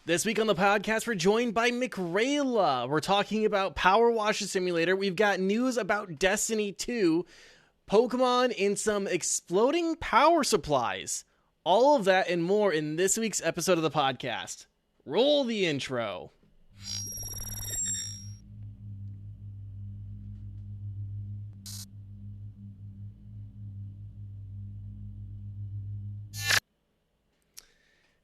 This week on the podcast, we're joined by Mickerayla. We're talking about Powerwash Simulator. We've got news about Destiny 2, Pokemon, and some exploding power supplies. All of that and more in this week's episode of the podcast. Roll the intro.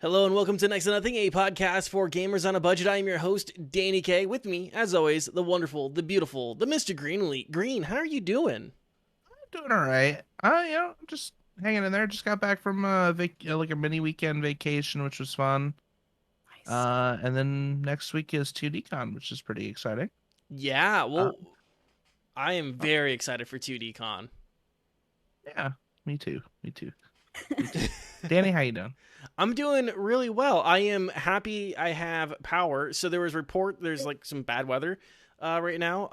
Hello and welcome to Next to Nothing, a podcast for gamers on a budget. I am your host, Danny K. With me, as always, the wonderful, the beautiful, the Mr. Greenlee. Green, how are you doing? I'm doing all right. Just hanging in there. Just got back from like a mini weekend vacation, which was fun. Nice. And then next week is 2DCon, which is pretty exciting. Yeah, well, I am very excited for 2DCon. Yeah, me too. Danny, how you doing? I'm doing really well. I am happy I have power. So there's like some bad weather right now.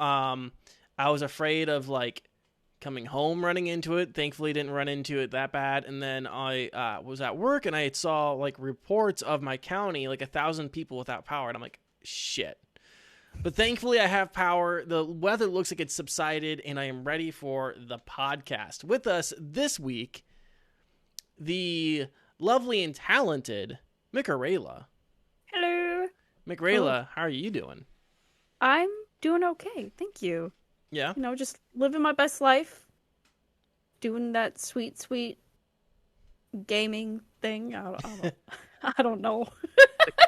I was afraid of like coming home running into it. Thankfully didn't run into it that bad. And then I was at work and I saw like reports of my county, like 1,000 people without power. And I'm like, shit. But thankfully I have power. The weather looks like it's subsided and I am ready for the podcast. With us this week, the lovely and talented Mickerayla. Hello. Mickerayla, how are you doing? I'm doing okay, thank you. Yeah? You know, just living my best life. Doing that sweet gaming thing. I don't know.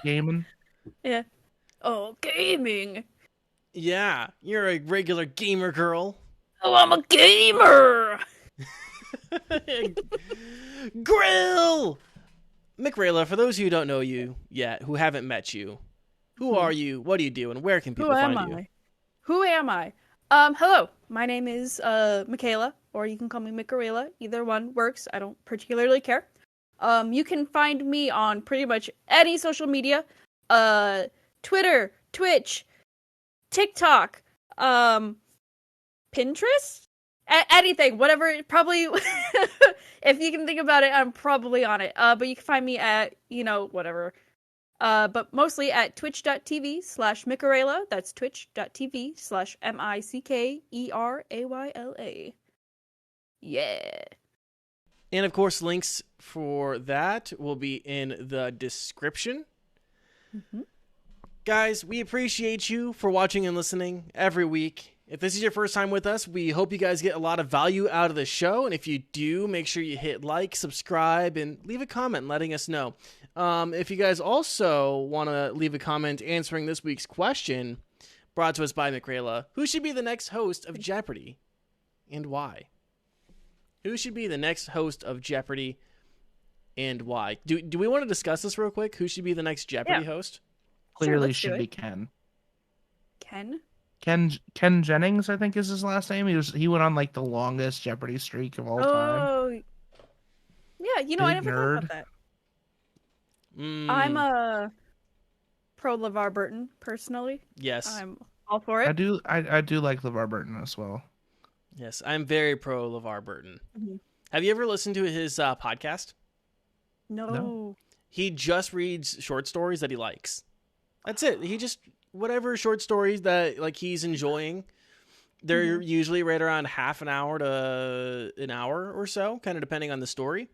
Gaming? Yeah. Oh, gaming. Yeah, you're a regular gamer girl. Oh, I'm a gamer! Grill! Mickerayla, for those who don't know you yet, who haven't met you, who are you, what do you do, and where can people find you? Who am I? Hello, my name is Mickerayla, or you can call me Mickerayla. Either one works. I don't particularly care. You can find me on pretty much any social media. Twitter, Twitch, TikTok, Pinterest? Anything, whatever, probably, if you can think about it, I'm probably on it. But you can find me at, whatever. But mostly at twitch.tv/Mickerayla. That's twitch.tv/MICKERAYLA. Yeah. And of course, links for that will be in the description. Mm-hmm. Guys, we appreciate you for watching and listening every week. If this is your first time with us, we hope you guys get a lot of value out of the show. And if you do, make sure you hit like, subscribe, and leave a comment letting us know. If you guys also want to leave a comment answering this week's question, brought to us by Mickerayla, who should be the next host of Jeopardy and why? Who should be the next host of Jeopardy and why? Do we want to discuss this real quick? Who should be the next Jeopardy host? Clearly should be Ken. Ken? Ken Jennings, I think is his last name. He went on like the longest Jeopardy streak of all time. Oh, yeah. I never thought about that. I'm a pro LeVar Burton personally. Yes, I'm all for it. I do like LeVar Burton as well. Yes, I'm very pro LeVar Burton. Mm-hmm. Have you ever listened to his podcast? No. He just reads short stories that he likes. That's it. He just whatever short stories that like he's enjoying. They're usually right around half an hour to an hour or so, kind of depending on the story.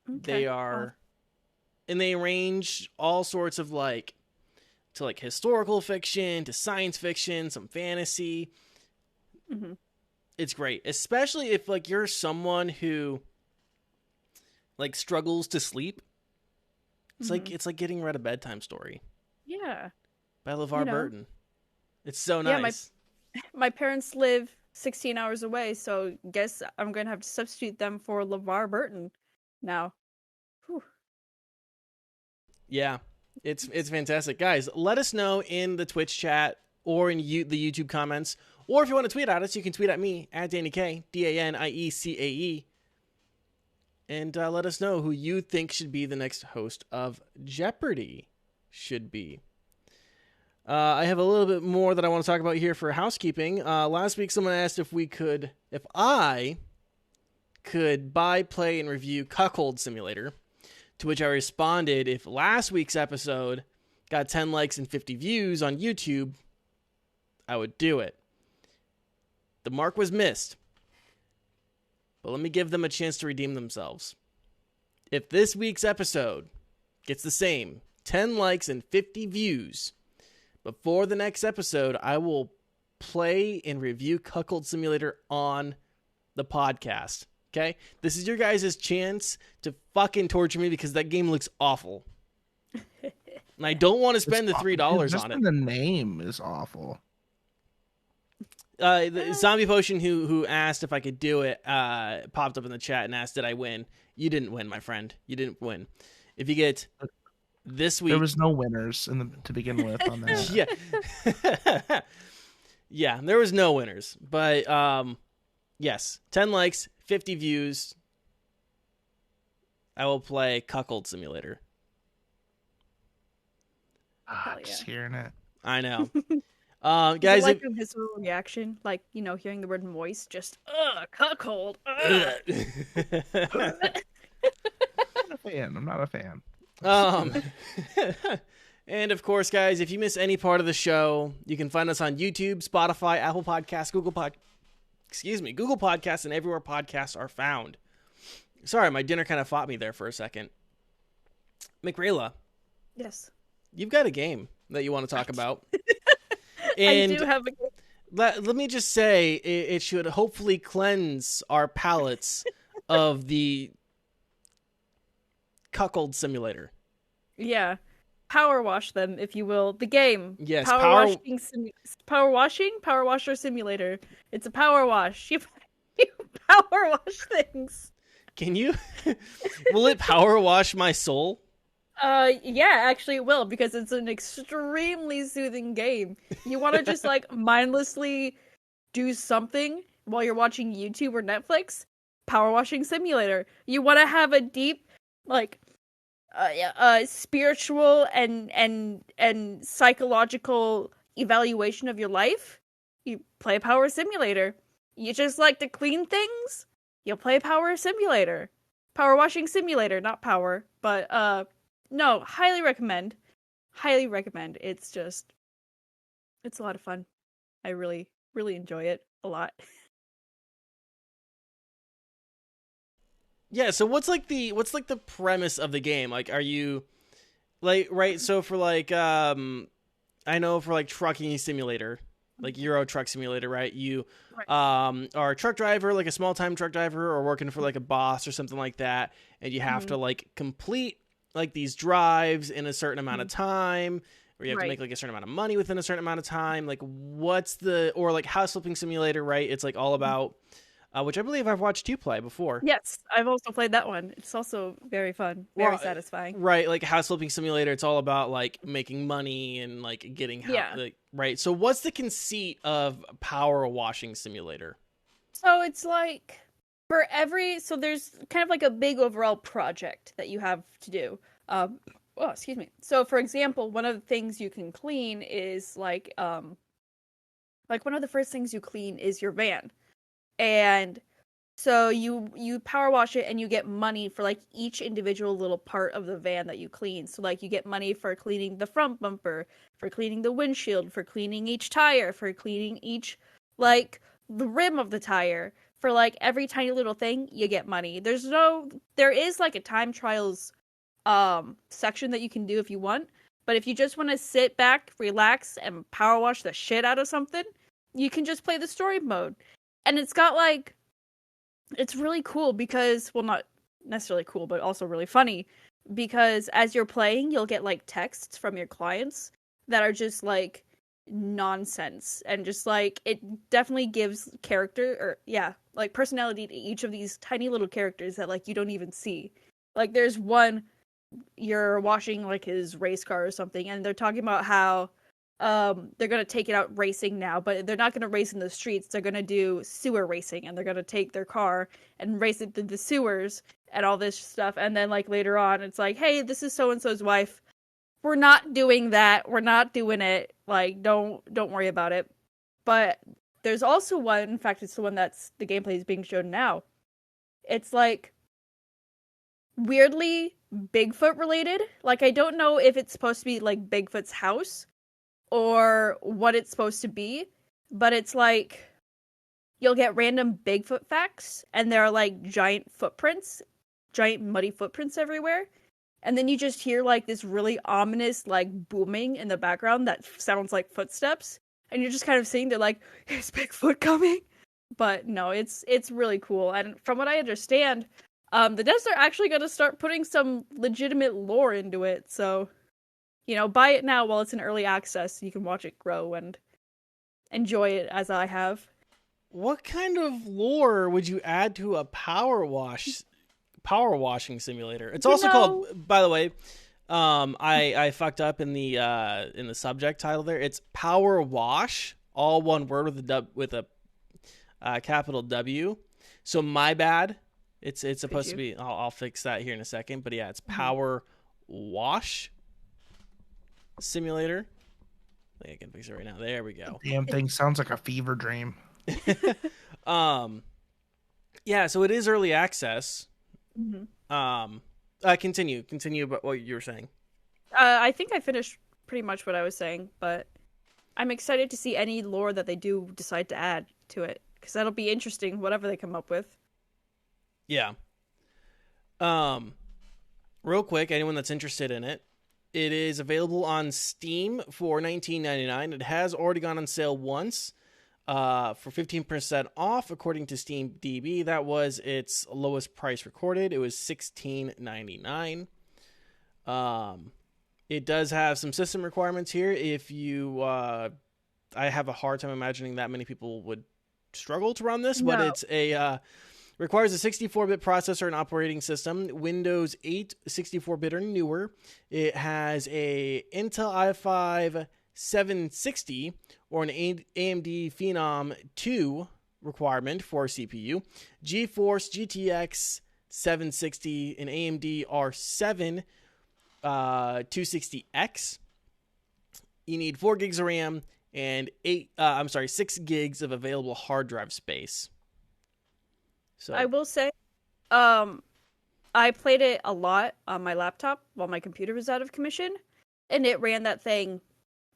Okay. They are, and they range all sorts of like to like historical fiction to science fiction, some fantasy. Mm-hmm. It's great, especially if like you're someone who like struggles to sleep. It's like getting read a bedtime story. Yeah. By LeVar Burton. It's so nice. Yeah, my parents live 16 hours away, so guess I'm going to have to substitute them for LeVar Burton now. Whew. Yeah, it's fantastic. Guys, let us know in the Twitch chat or in the YouTube comments, or if you want to tweet at us, you can tweet at me, at Danny K, DANIECAE, and let us know who you think should be the next host of Jeopardy should be. I have a little bit more that I want to talk about here for housekeeping. Last week, someone asked if I could buy, play, and review Cuckold Simulator, to which I responded, if last week's episode got 10 likes and 50 views on YouTube, I would do it. The mark was missed. But let me give them a chance to redeem themselves. If this week's episode gets the same 10 likes and 50 views, before the next episode, I will play and review Cuckold Simulator on the podcast. Okay? This is your guys' chance to fucking torture me because that game looks awful. And I don't want to spend the $3 on it. The name is awful. The Zombie Potion who asked if I could do it popped up in the chat and asked, did I win? You didn't win, my friend. You didn't win. If you get this week... There was no winners to begin with on that. Yeah. Yeah, there was no winners. But, yes, 10 likes, 50 views. I will play Cuckold Simulator. Just hearing it. I know. Guys, like a visceral reaction, like, you know, hearing the word moist, just cuckold. I'm not a fan. And of course, guys, if you miss any part of the show, you can find us on YouTube, Spotify, Apple Podcasts, Google Podcasts, and everywhere podcasts are found. Sorry, my dinner kind of fought me there for a second. Mickerayla. Yes. You've got a game that you want to talk about. And I do have a game. Let me just say, it should hopefully cleanse our palates of the Cuckold Simulator. Yeah. Power wash them, if you will. The game. Yes, Power washer simulator. It's a power wash. You power wash things. Can you? Will it power wash my soul? Yeah, actually it will, because it's an extremely soothing game. You want to just, like, mindlessly do something while you're watching YouTube or Netflix? Power washing simulator. You want to have a deep, like, spiritual and psychological evaluation of your life? You play Power Simulator. You just like to clean things? You'll play Power Simulator. Power washing simulator, not power, but, no, highly recommend. Highly recommend. It's a lot of fun. I really, really enjoy it a lot. Yeah, so what's the premise of the game? Like, are you like, right, so for like I know for like trucking simulator, like Euro Truck Simulator, right? You are a truck driver, like a small time truck driver, or working for like a boss or something like that, and you have to like complete like these drives in a certain amount of time, or you have to make like a certain amount of money within a certain amount of time. Like, or like House Flipping Simulator, right? It's like all about, which I believe I've watched you play before. Yes, I've also played that one. It's also very fun, very satisfying. Right, like House Flipping Simulator, it's all about like making money and like getting right. So what's the conceit of Power Washing Simulator? So it's like so there's kind of like a big overall project that you have to do. Excuse me. So for example, one of the things you can clean is like one of the first things you clean is your van. And so you power wash it and you get money for like each individual little part of the van that you clean. So like you get money for cleaning the front bumper, for cleaning the windshield, for cleaning each tire, for cleaning each like the rim of the tire. For like every tiny little thing, you get money. There is like a time trials section that you can do if you want, but if you just want to sit back, relax, and power wash the shit out of something, you can just play the story mode. And it's got like, it's really cool because, well, not necessarily cool, but also really funny, because as you're playing, you'll get like texts from your clients that are just like nonsense, and just like it definitely gives like personality to each of these tiny little characters that like you don't even see. Like there's one, you're washing like his race car or something, and they're talking about how they're gonna take it out racing now, but they're not gonna race in the streets. They're gonna do sewer racing, and they're gonna take their car and race it through the sewers and all this stuff. And then like later on, it's like, hey, this is so and so's wife. We're not doing that. We're not doing it. Like, don't worry about it. But there's also one. In fact, it's the one that's the gameplay is being shown now. It's like weirdly Bigfoot related. Like, I don't know if it's supposed to be like Bigfoot's house or what it's supposed to be, but it's like you'll get random Bigfoot facts, and there are like giant muddy footprints everywhere. And then you just hear like this really ominous like booming in the background that sounds like footsteps. And you're just kind of sitting there like, is Bigfoot coming? But no, it's really cool. And from what I understand, the devs are actually going to start putting some legitimate lore into it. So, buy it now while it's in early access so you can watch it grow and enjoy it as I have. What kind of lore would you add to a power washing simulator? It's also called, by the way, I fucked up in the subject title there. It's Power Wash, all one word with a capital W. So my bad. It's supposed to be. I'll fix that here in a second. But yeah, it's Power Wash Simulator. I think I can fix it right now. There we go. Damn thing sounds like a fever dream. Yeah. So it is early access. Mm-hmm. Continue about what you were saying. I think I finished pretty much what I was saying, but I'm excited to see any lore that they do decide to add to it, because that'll be interesting, whatever they come up with. Yeah. Real quick, anyone that's interested in it, it is available on Steam for $19.99. It has already gone on sale once for 15% off, according to Steam DB. That was its lowest price recorded. It was $16.99. It does have some system requirements here. If you, I have a hard time imagining that many people would struggle to run this, but it's requires a 64-bit processor and operating system, Windows 8 64-bit or newer. It has a Intel i5 760 or an AMD Phenom 2 requirement for CPU, GeForce GTX 760, an AMD R7 260X. You need 4 gigs of RAM and 6 gigs of available hard drive space. So I will say, I played it a lot on my laptop while my computer was out of commission, and it ran that thing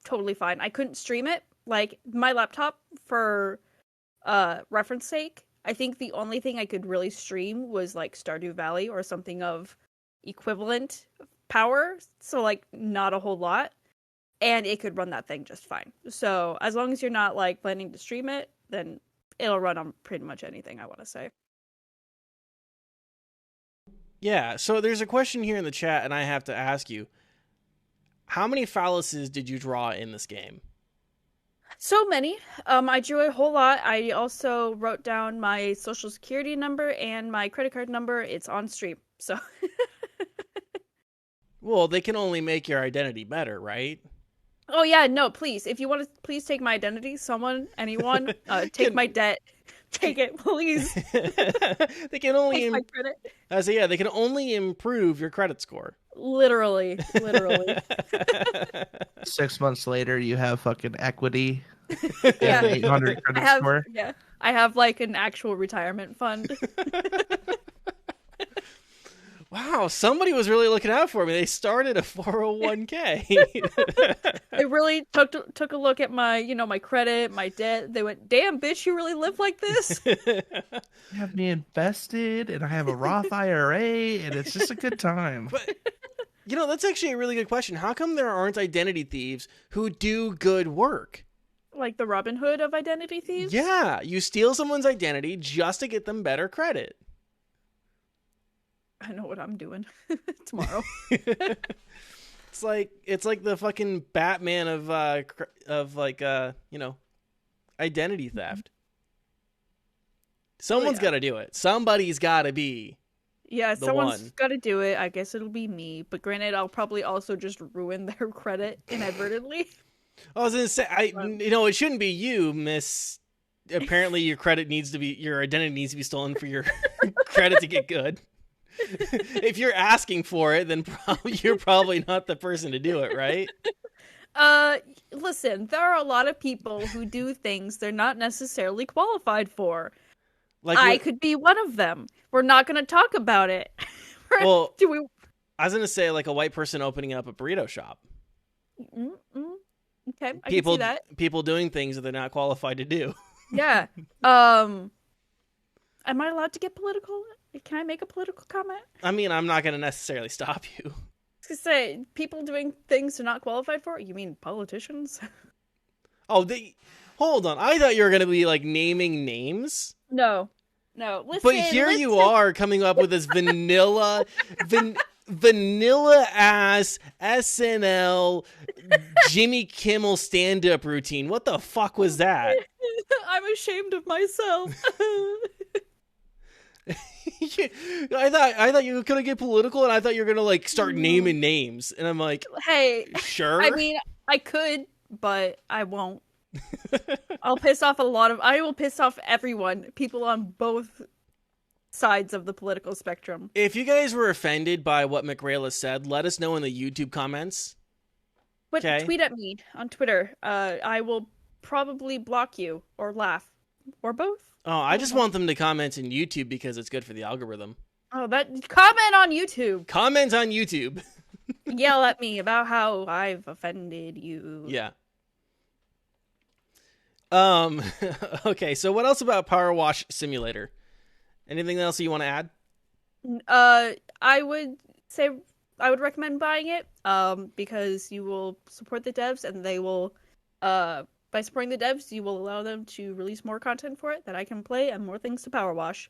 totally fine. I couldn't stream it. Like, my laptop, for reference sake, I think the only thing I could really stream was like Stardew Valley or something of equivalent power, so like not a whole lot, and it could run that thing just fine. So as long as you're not like planning to stream it, then it'll run on pretty much anything, I want to say. Yeah, so there's a question here in the chat, and I have to ask you, how many phalluses did you draw in this game? So many. I drew a whole lot. I also wrote down my social security number and my credit card number. It's on stream, so. Well, they can only make your identity better, right? Oh yeah, no, please. If you want to, please take my identity. Someone, anyone, take my debt. Take it, please. They can only take my credit. They can only improve your credit score. Literally. 6 months later, you have fucking equity. Yeah, 800 credit score. Yeah, I have like an actual retirement fund. Wow, somebody was really looking out for me. They started a 401k. They really took a look at my, my credit, my debt. They went, "Damn, bitch, you really live like this?" You have me invested, and I have a Roth IRA, and it's just a good time. But, that's actually a really good question. How come there aren't identity thieves who do good work? Like the Robin Hood of identity thieves? Yeah, you steal someone's identity just to get them better credit. I know what I'm doing tomorrow. It's like the fucking Batman of identity theft. Someone's got to do it. Somebody's got to be. Yeah, someone's got to do it. I guess it'll be me. But granted, I'll probably also just ruin their credit inadvertently. I was gonna say, it shouldn't be you, Miss. Apparently, your identity needs to be stolen for your credit to get good. If you're asking for it, then you're probably not the person to do it, right? Listen, there are a lot of people who do things they're not necessarily qualified for. Like I could be one of them. We're not going to talk about it. Well, I was gonna say like a white person opening up a burrito shop. Mm-mm. Okay, I People, can see that. people doing things that they're not qualified to do. Yeah. Am I allowed to get political? Can I make a political comment? I mean, I'm not gonna necessarily stop you. I was gonna say, people doing things they're not qualified for? You mean politicians? Oh, hold on. I thought you were gonna be like naming names. No. Listen. But here you are coming up with this vanilla ass SNL Jimmy Kimmel stand-up routine. What the fuck was that? I'm ashamed of myself. I thought you were gonna get political, and I thought you were gonna like start naming names, and I'm like, Hey, sure. I mean, I could, but I won't. I will piss off everyone, people on both sides of the political spectrum. If you guys were offended by what Mickerayla said, let us know in the YouTube comments. But Okay. tweet at me on Twitter. I will probably block you or laugh or both. Oh, I just want them to comment in YouTube because it's good for the algorithm. Oh, that comment on YouTube. Comment on YouTube. Yell at me about how I've offended you. Yeah. Okay, so what else about Powerwash Simulator? Anything else you want to add? I would say I would recommend buying it because you will support the devs, and they will by supporting the devs, you will allow them to release more content for it that I can play and more things to power wash.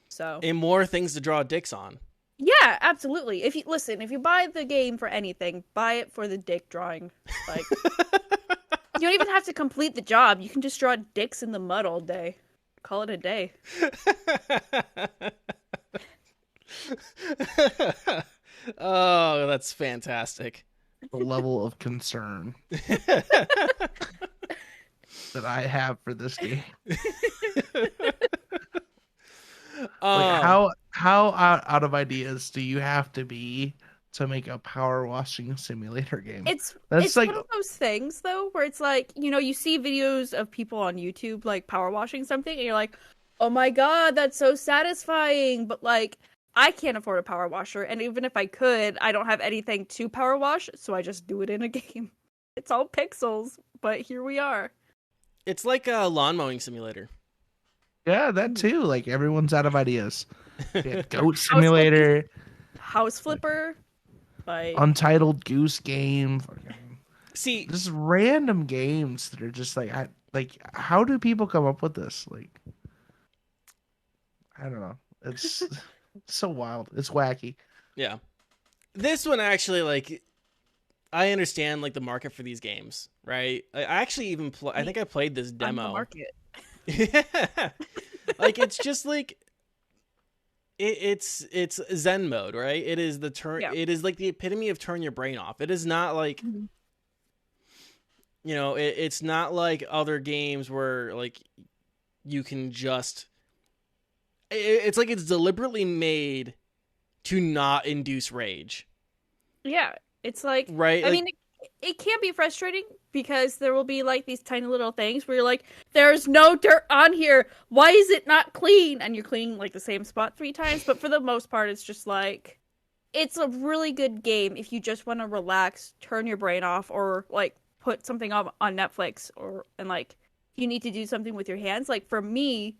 So And more things to draw dicks on. yeah, absolutely. If you buy the game for anything, buy it for the dick drawing. Like you don't even have to complete the job. You can just draw dicks in the mud all day. Call it a day. Oh, that's fantastic. The level of concern that I have for this game. Like how out of ideas do you have to be to make a power washing simulator game? It's like one of those things though where it's like, you see videos of people on YouTube like power washing something and you're like, oh my god, that's so satisfying, but like I can't afford a power washer, and even if I could, I don't have anything to power wash, so I just do it in a game. It's all pixels, but here we are. It's like a lawn mowing simulator. yeah, that too. Like everyone's out of ideas. Yeah, Goat Simulator, House Flipper, like Untitled Goose Game. See, Just random games that are just like, how do people come up with this? Like, I don't know. It's so wild. It's wacky. yeah. This one actually, like, I understand, like, the market for these games, right? I actually even, I think I played this on demo. the market. Yeah. Like, it's just, like, it's Zen mode, right? It is it is, like, the epitome of turn your brain off. It is not, like, it's not like other games where, like, you can just... It's like it's deliberately made to not induce rage. Yeah, it's like, right? I mean, it can be frustrating because there will be like these tiny little things where you're like, there's no dirt on here. Why is it not clean? And you're cleaning like the same spot 3 times. But for the most part, it's just like, it's a really good game if you just want to relax, turn your brain off, or like put something on Netflix, and like you need to do something with your hands. Like for me,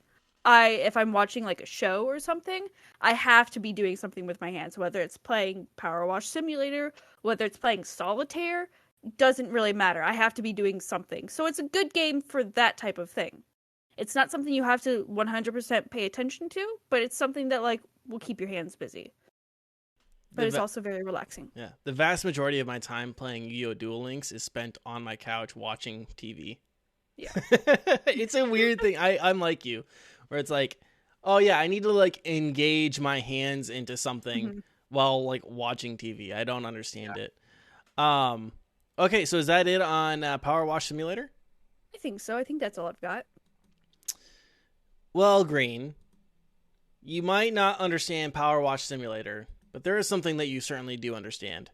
if I'm watching like a show or something, I have to be doing something with my hands, whether it's playing Powerwash Simulator, whether it's playing Solitaire, doesn't really matter. I have to be doing something. So it's a good game for that type of thing. It's not something you have to 100% pay attention to, but it's something that like will keep your hands busy. But it's also very relaxing. Yeah. The vast majority of my time playing Yu-Gi-Oh! Duel Links is spent on my couch watching TV. Yeah. It's a weird thing. I'm like you. Where it's like, oh yeah, I need to like engage my hands into something while like watching TV. I don't understand it. Okay, so is that it on Powerwash Simulator? I think so. I think that's all I've got. Well, Green, you might not understand Powerwash Simulator, but there is something that you certainly do understand.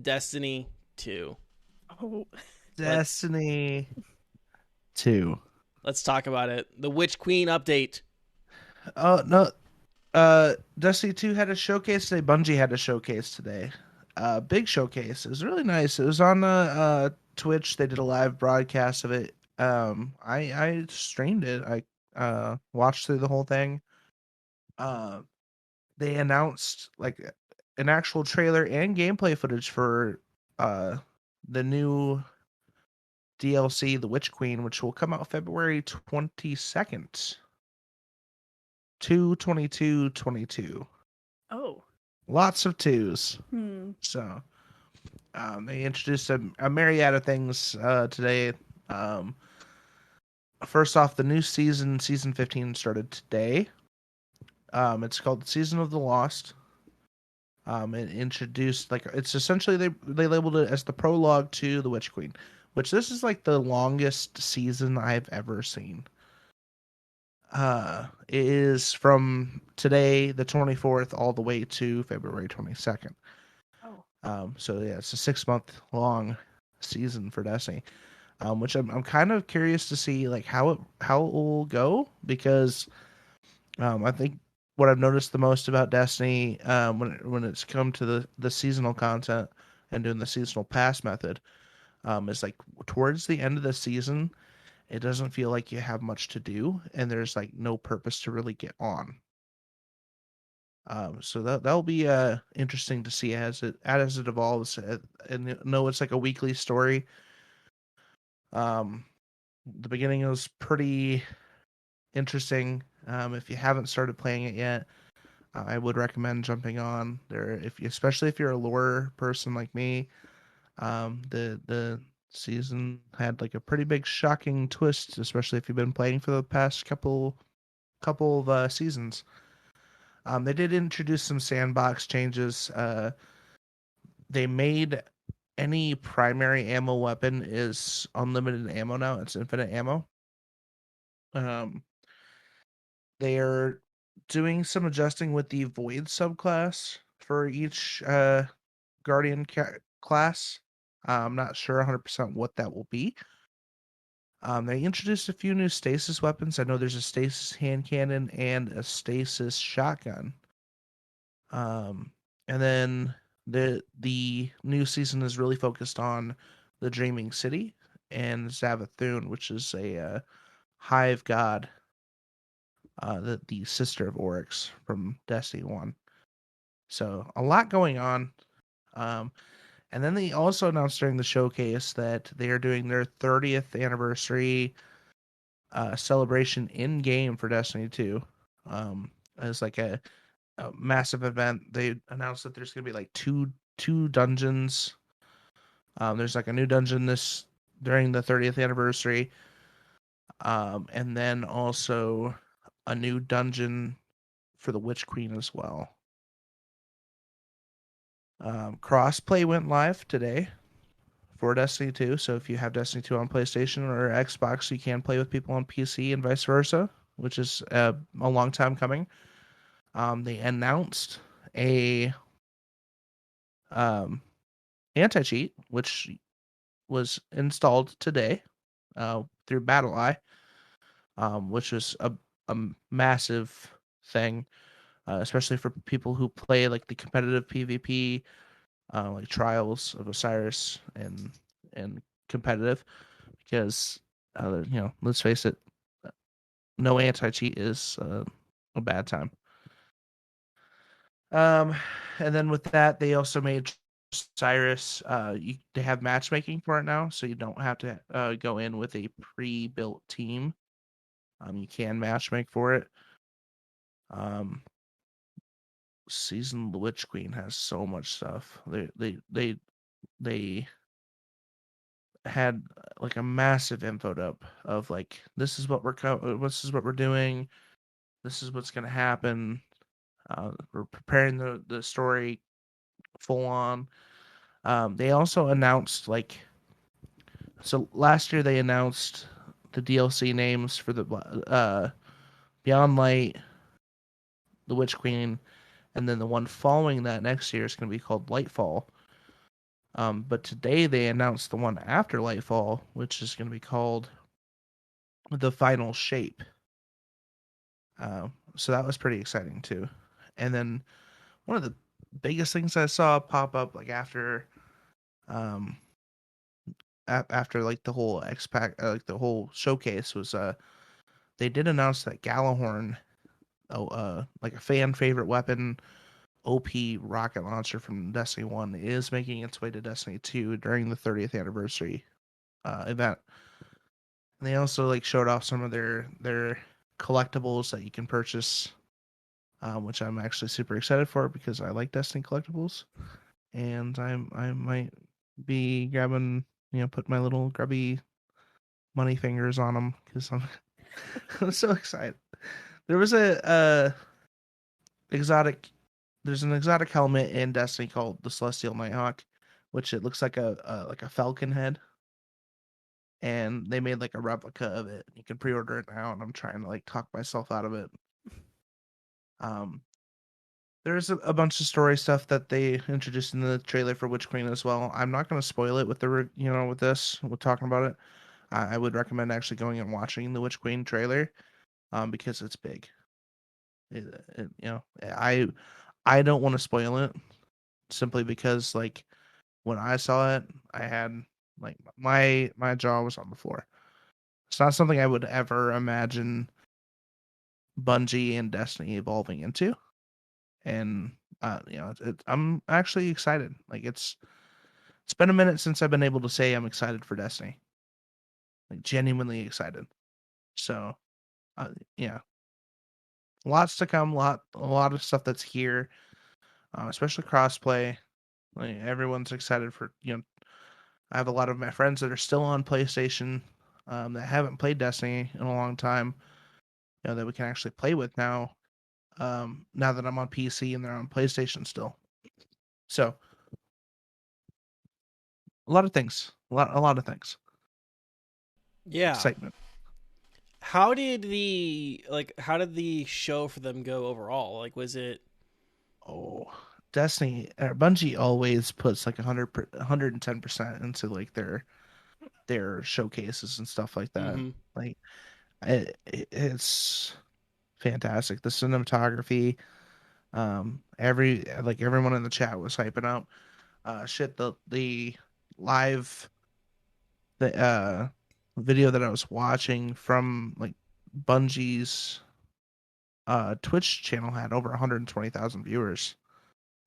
Destiny 2. Oh. Destiny 2. Let's talk about it. The Witch Queen update. Oh no, Destiny 2 had a showcase today. Bungie had a showcase today. Big showcase. It was really nice. It was on Twitch. They did a live broadcast of it. I streamed it. I watched through the whole thing. They announced like an actual trailer and gameplay footage for the new DLC, The Witch Queen, which will come out February 22nd. 2/22/22. Oh. Lots of twos. Hmm. So they introduced a myriad of things today. First off, the new season 15, started today. It's called Season of the Lost. It introduced it's essentially they labeled it as the prologue to The Witch Queen, which this is like the longest season I've ever seen. It is from today, the 24th, all the way to February 22nd. Oh. So yeah, it's a 6-month long season for Destiny, which I'm kind of curious to see like how it will go, because I think what I've noticed the most about Destiny when it's come to the seasonal content and doing the seasonal pass method is like towards the end of the season, it doesn't feel like you have much to do, and there's like no purpose to really get on. So that'll be interesting to see as it evolves, and know it's like a weekly story. The beginning was pretty interesting. If you haven't started playing it yet, I would recommend jumping on there. Especially if you're a lore person like me, the season had like a pretty big shocking twist, especially if you've been playing for the past couple of seasons. They did introduce some sandbox changes. They made any primary ammo weapon is unlimited ammo now. It's infinite ammo. They are doing some adjusting with the Void subclass for each Guardian class. I'm not sure 100% what that will be. They introduced a few new stasis weapons. I know there's a stasis hand cannon and a stasis shotgun. And then the new season is really focused on the Dreaming City and Zavathun, which is a hive god, the sister of Oryx from Destiny 1. So a lot going on. And then they also announced during the showcase that they are doing their 30th anniversary celebration in game for Destiny 2. As like a massive event. They announced that there's gonna be like two dungeons. There's like a new dungeon during the 30th anniversary. And then also a new dungeon for the Witch Queen as well. Crossplay went live today for Destiny 2. So if you have Destiny 2 on PlayStation or Xbox, you can play with people on PC and vice versa, which is a long time coming. They announced a anti-cheat, which was installed today through BattleEye, which is a massive thing, especially for people who play like the competitive PvP, like Trials of Osiris and competitive, because let's face it, no anti-cheat is a bad time. And then with that, they also made Osiris. They have matchmaking for it now, so you don't have to go in with a pre-built team. You can matchmake for it. Season of the Witch Queen has so much stuff. They had like a massive info dump of like, this is what we're doing, this is what's gonna happen. We're preparing the story full on. They also announced so last year they announced the DLC names for the Beyond Light, the Witch Queen, and then the one following that next year is going to be called Lightfall. But today they announced the one after Lightfall, which is going to be called The Final Shape. So that was pretty exciting too. And then one of the biggest things I saw pop up like after um after like the whole like the whole showcase was they did announce that Galahorn, like a fan favorite weapon, OP rocket launcher from Destiny 1 is making its way to Destiny 2 during the 30th anniversary event. And they also like showed off some of their collectibles that you can purchase, which I'm actually super excited for because I like Destiny collectibles, and I might be grabbing, put my little grubby money fingers on them because I'm I'm so excited. There was exotic. There's an exotic helmet in Destiny called the Celestial Nighthawk, which it looks like a falcon head, and they made like a replica of it. You can pre-order it now, and I'm trying to like talk myself out of it. Um, there's a bunch of story stuff that they introduced in the trailer for Witch Queen as well. I'm not going to spoil it with with this. We're talking about it. I would recommend actually going and watching the Witch Queen trailer, because it's big. I don't want to spoil it simply because like when I saw it, I had like my jaw was on the floor. It's not something I would ever imagine Bungie and Destiny evolving into, and I'm actually excited. Like it's been a minute since I've been able to say I'm excited for Destiny, like genuinely excited. So, yeah, lots to come. A lot of stuff that's here, especially crossplay. Like everyone's excited for. I have a lot of my friends that are still on PlayStation, that haven't played Destiny in a long time. That we can actually play with now. Now that I'm on PC and they're on PlayStation still. So a lot of things. A lot of things. Yeah. Excitement. How did the show for them go overall? Like, was it? Oh, Destiny or Bungie always puts like 110% into like their showcases and stuff like that. Mm-hmm. Like it's fantastic. The cinematography, everyone in the chat was hyping up. The live video that I was watching from like Bungie's Twitch channel had over 120,000 viewers.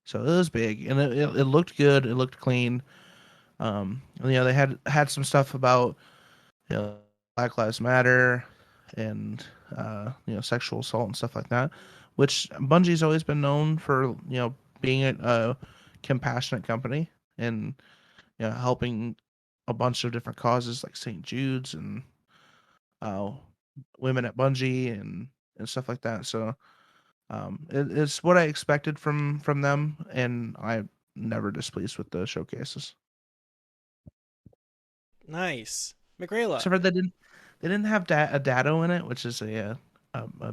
So it was big, and it looked good. It looked clean. They had some stuff about Black Lives Matter and sexual assault and stuff like that, which Bungie's always been known for being a compassionate company and helping a bunch of different causes like St. Jude's and uh, women at Bungie and stuff like that. So it's what I expected from them, and I'm never displeased with the showcases. Nice, Mickerayla. Except for they didn't have a Dado in it, which is a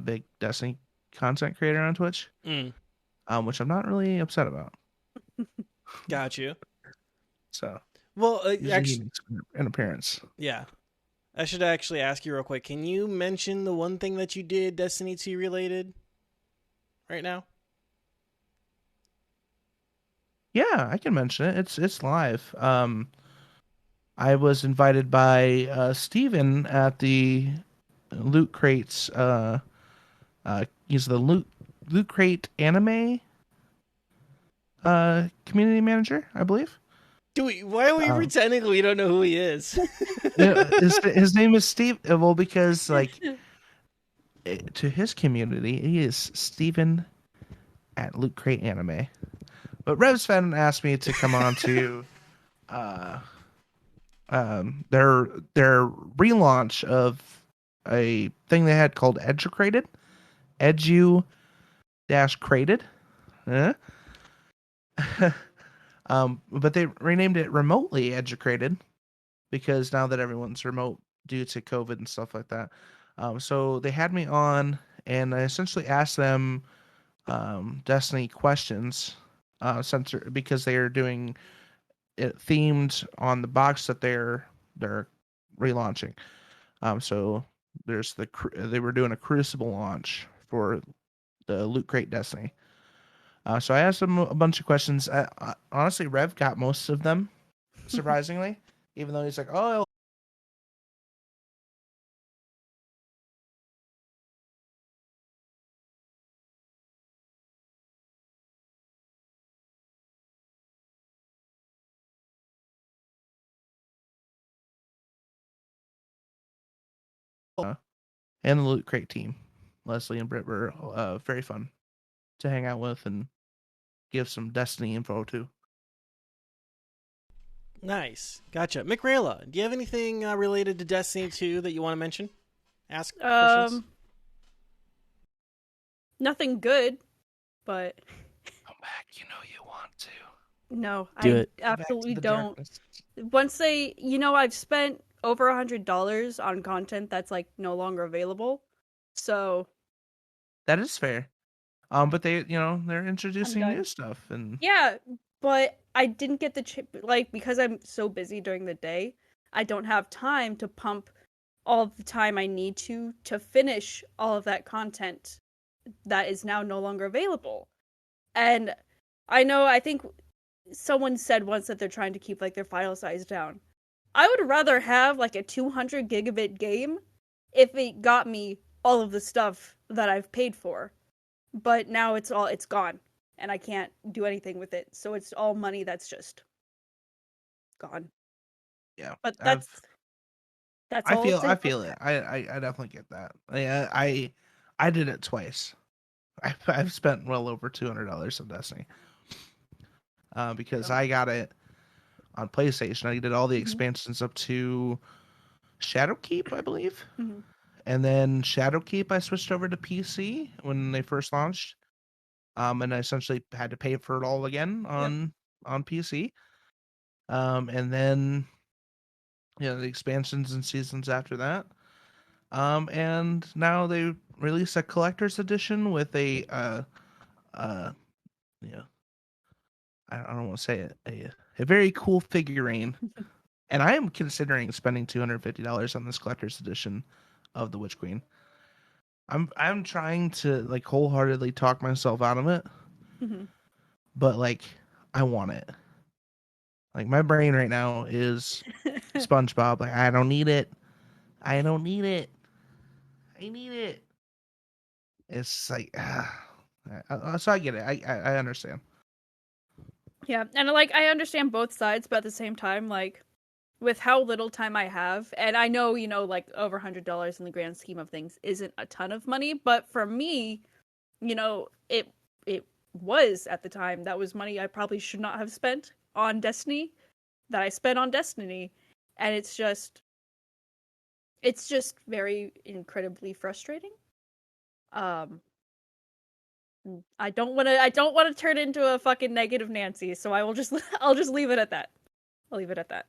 big Destiny content creator on Twitch, which I'm not really upset about. Got you. So well, usually he makes an appearance. Yeah. I should actually ask you real quick. Can you mention the one thing that you did Destiny 2 related right now? Yeah, I can mention it. It's live. I was invited by Steven at the Loot Crates. He's the Loot Crate anime community manager, I believe. Why are we pretending we don't know who he is? His name is Steve. Well, because like to his community, he is Steven at Loot Crate Anime. But RevSven asked me to come on to their relaunch of a thing they had called Educrated. Edu-Crated. But they renamed it Remotely Educated because now that everyone's remote due to COVID and stuff like that. So they had me on, and I essentially asked them Destiny questions, because they are doing it themed on the box that they're relaunching. So there's they were doing a Crucible launch for the Loot Crate Destiny. So I asked him a bunch of questions. Honestly, Rev got most of them, surprisingly, even though he's like, oh, and the Loot Crate team, Leslie and Britt were very fun to hang out with and give some Destiny info to. Nice. Gotcha. Mickerayla, do you have anything related to Destiny 2 that you want to mention? Ask questions? Nothing good, but Come back, you know you want to. no, Do I it. absolutely don't. Once they, I've spent over $100 on content that's like no longer available. So That is fair. But they, they're introducing done. new stuff, and yeah, but I didn't get the because I'm so busy during the day, I don't have time to pump all the time I need to finish all of that content that is now no longer available. And I think someone said once that they're trying to keep like their file size down. I would rather have like a 200 gigabit game if it got me all of the stuff that I've paid for. But now it's gone and I can't do anything with it. So it's all money that's just gone. yeah. But that's I all. feel it. I definitely get that. I did it twice. I've spent well over $200 on Destiny. Because I got it on PlayStation. I did all the expansions up to Shadowkeep, I believe. Mm-hmm. And then Shadowkeep, I switched over to PC when they first launched. And I essentially had to pay for it all again on PC. And then the expansions and seasons after that. And now they released a collector's edition with a I don't want to say it, a very cool figurine. And I am considering spending $250 on this collector's edition of the Witch Queen. I'm trying to like wholeheartedly talk myself out of it. Mm-hmm. But like I want it. Like my brain right now is SpongeBob. Like I don't need it. I don't need it. I need it. It's like so I get it. I understand. Yeah, and like I understand both sides, but at the same time, like with how little time I have, and I know, like over $100 in the grand scheme of things isn't a ton of money, but for me, it was at the time, that was money I probably should not have spent on Destiny, that I spent on Destiny, and it's just very incredibly frustrating. I don't want to turn into a fucking negative Nancy, so I'll just leave it at that. I'll leave it at that.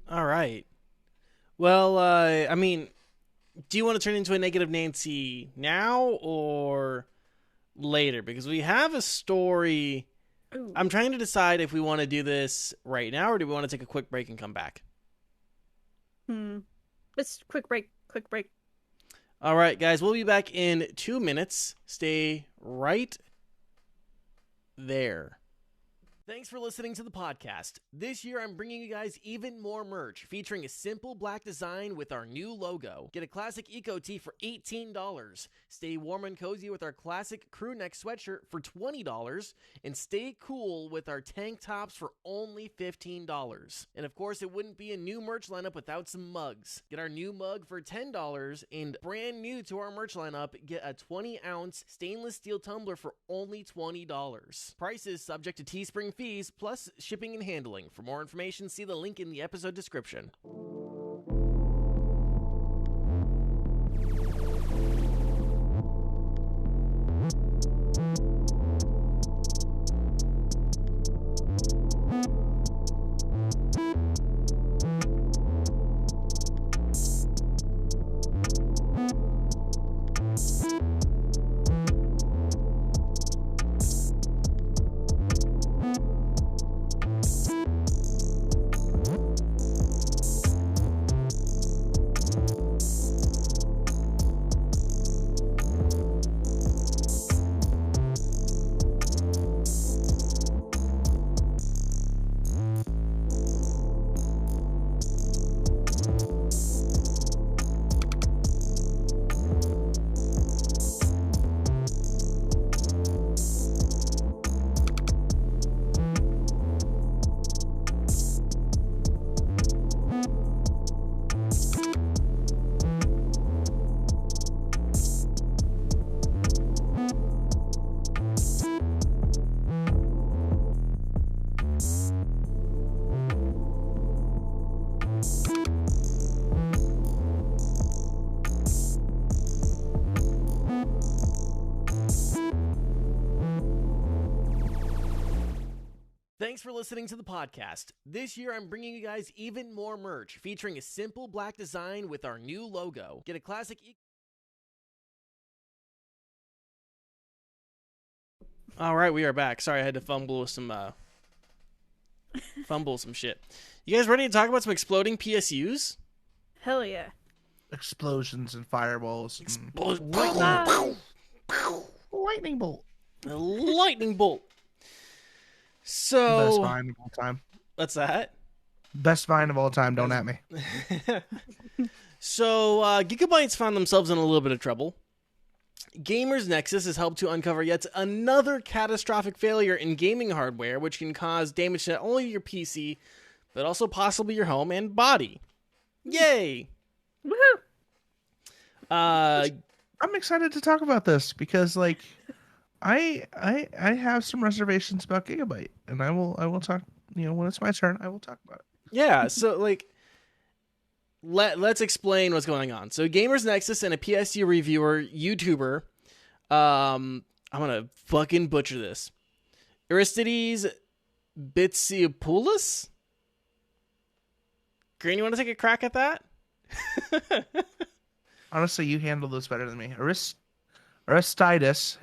All right. Well, I mean, do you want to turn into a negative Nancy now or later? Because we have a story. Ooh. I'm trying to decide if we want to do this right now or do we want to take a quick break and come back? Let's quick break. All right, guys, we'll be back in 2 minutes. Stay right there. Thanks for listening to the podcast. This year, I'm bringing you guys even more merch, featuring a simple black design with our new logo. Get a classic Eco Tee for $18. Stay warm and cozy with our classic crew neck sweatshirt for $20. And stay cool with our tank tops for only $15. And of course, it wouldn't be a new merch lineup without some mugs. Get our new mug for $10. And brand new to our merch lineup, get a 20-ounce stainless steel tumbler for only $20. Prices subject to Teespring fees plus shipping and handling. For more information, see the link in the episode description. Thanks for listening to the podcast. This year, I'm bringing you guys even more merch featuring a simple black design with our new logo. Get a classic. All right, we are back. Sorry, I had to fumble some shit. You guys ready to talk about some exploding PSUs? Hell yeah. Explosions and fireballs. Lightning bolt. A Lightning bolt. So best vine of all time. What's that? Best vine of all time. Don't at me. So Gigabytes found themselves in a little bit of trouble. Gamers Nexus has helped to uncover yet another catastrophic failure in gaming hardware, which can cause damage to not only your PC, but also possibly your home and body. Yay! Woohoo! I'm excited to talk about this because, like, I have some reservations about Gigabyte, and I will talk. You know, when it's my turn, I will talk about it. Yeah. So, like, let's explain what's going on. So, Gamers Nexus and a PSU reviewer YouTuber, I'm gonna fucking butcher this. Aristides Bitsiopoulos. Green, you want to take a crack at that? Honestly, you handle this better than me. Aristides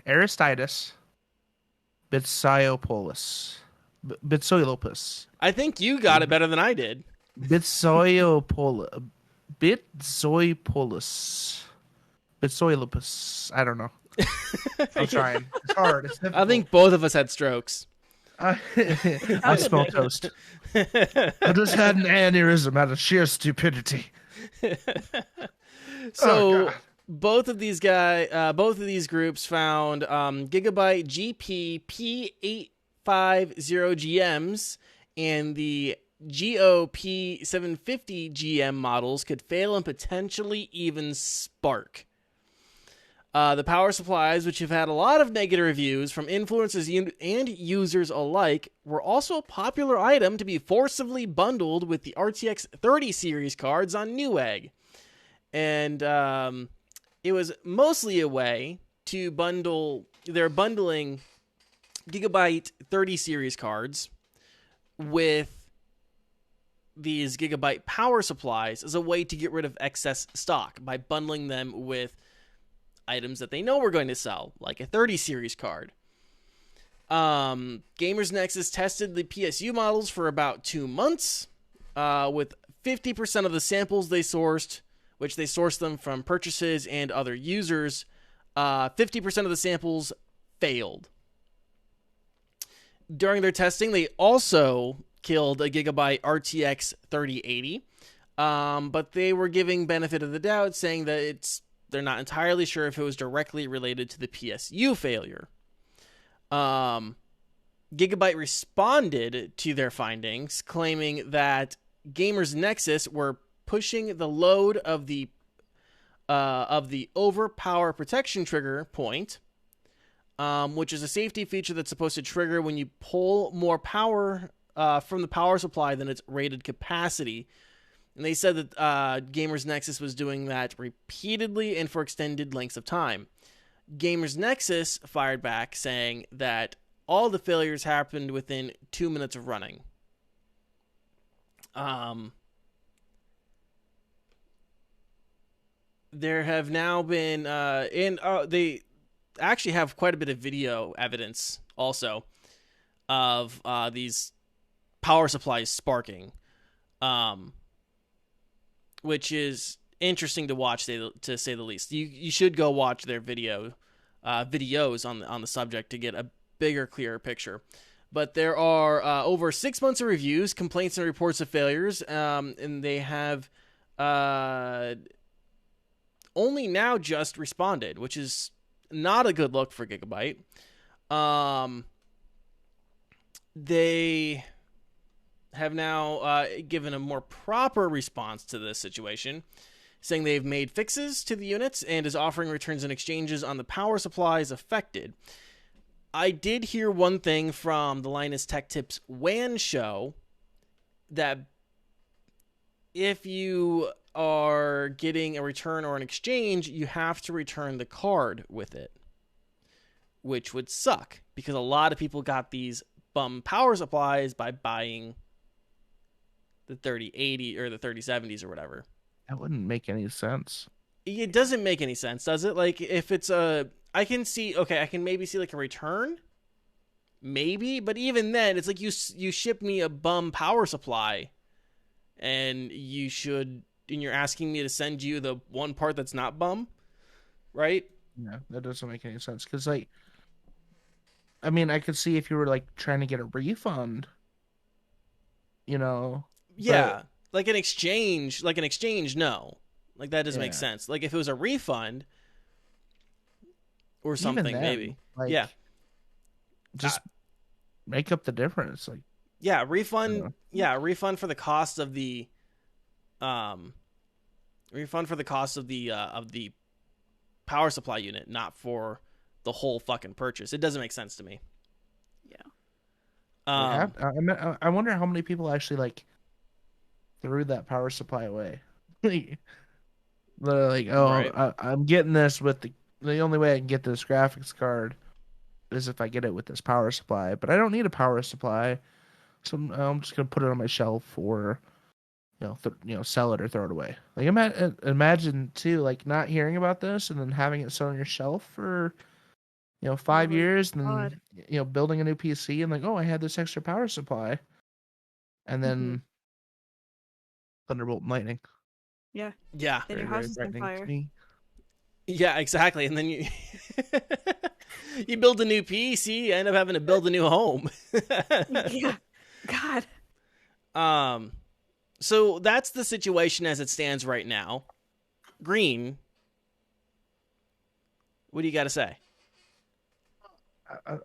Bitsoilopoulos. I think you got it better than I did. Bitsoilopoulos. I don't know. I'm trying. It's hard. It's difficult. I think both of us had strokes. I smell toast. I just had an aneurysm out of sheer stupidity. So both of these groups found Gigabyte GP P850GMs and the GOP 750 GM models could fail and potentially even spark. The power supplies, which have had a lot of negative reviews from influencers and users alike, were also a popular item to be forcibly bundled with the RTX 30 series cards on Newegg. And it was mostly a way to bundle. They're bundling Gigabyte 30 series cards with these Gigabyte power supplies as a way to get rid of excess stock by bundling them with items that they know we're going to sell, like a 30 series card. Gamers Nexus tested the PSU models for about 2 months, with 50% of the samples they sourced, which they sourced them from purchases and other users, 50% of the samples failed. During their testing, they also killed a Gigabyte RTX 3080, but they were giving benefit of the doubt, saying that they're not entirely sure if it was directly related to the PSU failure. Gigabyte responded to their findings, claiming that Gamers Nexus were pushing the load of the overpower protection trigger point, which is a safety feature that's supposed to trigger when you pull more power from the power supply than its rated capacity. And they said that Gamers Nexus was doing that repeatedly and for extended lengths of time. Gamers Nexus fired back saying that all the failures happened within 2 minutes of running. There have now been, they actually have quite a bit of video evidence also of these power supplies sparking, which is interesting to watch, to say the least. You should go watch their videos on the subject to get a bigger, clearer picture. But there are over 6 months of reviews, complaints, and reports of failures, and they have only now just responded, which is not a good look for Gigabyte. They have now given a more proper response to this situation, saying they've made fixes to the units and is offering returns and exchanges on the power supplies affected. I did hear one thing from the Linus Tech Tips WAN show, that if you are getting a return or an exchange, you have to return the card with it, which would suck because a lot of people got these bum power supplies by buying the 3080 or the 3070s or whatever. That wouldn't make any sense. It doesn't make any sense, does it? Like, if it's I can maybe see like a return, maybe, but even then, it's like you ship me a bum power supply, and you're asking me to send you the one part that's not bum, right? Yeah, that doesn't make any sense. Because, like, I mean, I could see if you were, like, trying to get a refund, you know. Yeah, like an exchange, no. Like, that doesn't make Yeah. sense. Like, if it was a refund or something, Even then, maybe. like, Yeah. just make up the difference. Like, Yeah, refund. Yeah, refund for the cost of the, power supply unit, not for the whole fucking purchase. It doesn't make sense to me. Yeah. I wonder how many people actually, like, threw that power supply away. Like, they're like, oh, Right. I'm getting this with the only way I can get this graphics card is if I get it with this power supply. But I don't need a power supply, so I'm just gonna put it on my shelf or sell it or throw it away. Like, imagine too, like, not hearing about this and then having it sit on your shelf for 5 Oh, years, and God. then building a new PC and like, oh, I had this extra power supply, and then Thunderbolt and lightning. Yeah. Yeah. Then your Very, house is very on frightening to fire. me. Yeah, exactly. And then you you build a new PC, you end up having to build a new home. Yeah. God. So that's the situation as it stands right now. Green, what do you got to say?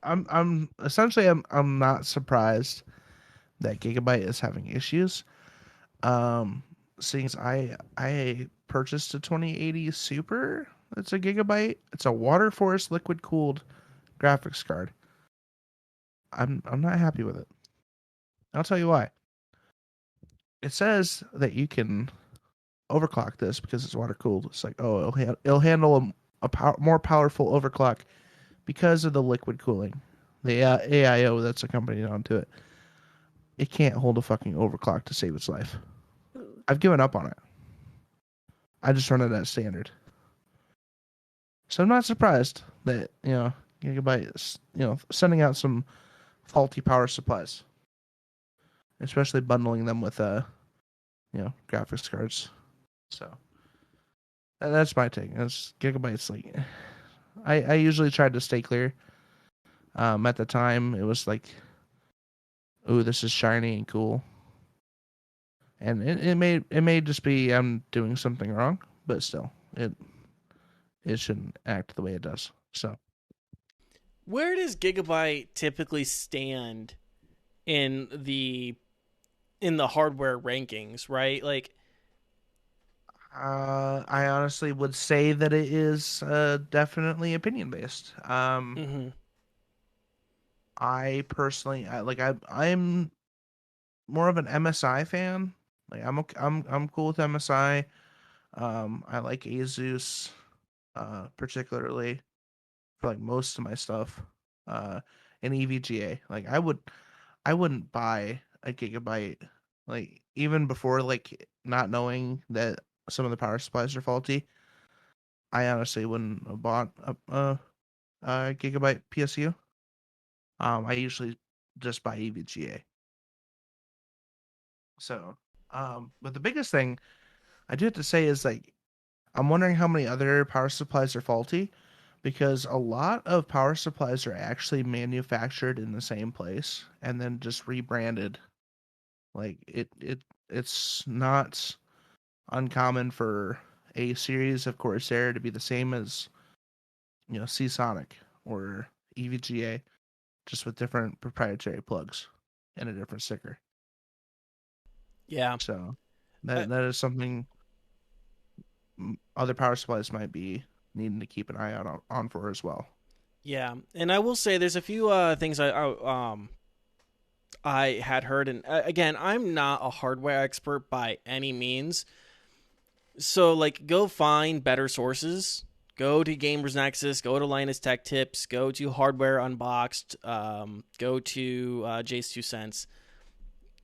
I'm essentially I'm not surprised that Gigabyte is having issues. Seeing as I purchased a 2080 Super. It's a Gigabyte. It's a water force liquid cooled graphics card. I'm not happy with it. I'll tell you why. It says that you can overclock this because it's water cooled. It's like, oh, it'll handle more powerful overclock because of the liquid cooling. The AIO that's accompanied onto it. It can't hold a fucking overclock to save its life. Ooh. I've given up on it. I just run it at standard. So I'm not surprised that, Gigabyte is, sending out some faulty power supplies. Especially bundling them with graphics cards. So that's my take. That's Gigabyte's like I usually tried to stay clear. At the time it was like, ooh, this is shiny and cool. And it may just be I'm doing something wrong, but still it shouldn't act the way it does. So Where does Gigabyte typically stand in the hardware rankings, right? Like, I honestly would say that it is definitely opinion based. I personally I'm more of an MSI fan. Like, I'm cool with MSI. I like Asus particularly for like most of my stuff. And EVGA. Like, I wouldn't buy a Gigabyte, like, even before, like, not knowing that some of the power supplies are faulty. I honestly wouldn't have bought a Gigabyte PSU. I usually just buy EVGA. So, but the biggest thing I do have to say is, like, I'm wondering how many other power supplies are faulty, because a lot of power supplies are actually manufactured in the same place and then just rebranded. Like, it's not uncommon for a series of Corsair to be the same as Seasonic or EVGA, just with different proprietary plugs and a different sticker. yeah. So that is something other power supplies might be needing to keep an eye out on for as well. Yeah, and I will say there's a few things I had heard, and again, I'm not a hardware expert by any means. So, like, go find better sources, Go to Gamers Nexus, go to Linus Tech Tips, go to Hardware Unboxed, go to Jace 2 Cents.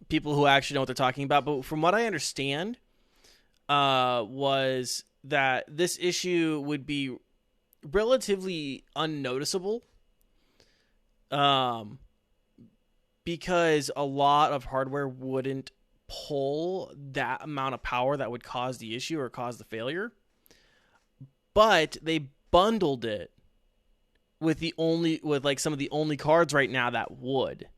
People who actually know what they're talking about. But from what I understand, was that this issue would be relatively unnoticeable, because a lot of hardware wouldn't pull that amount of power that would cause the issue or cause the failure. But they bundled it with some of the only cards right now that would,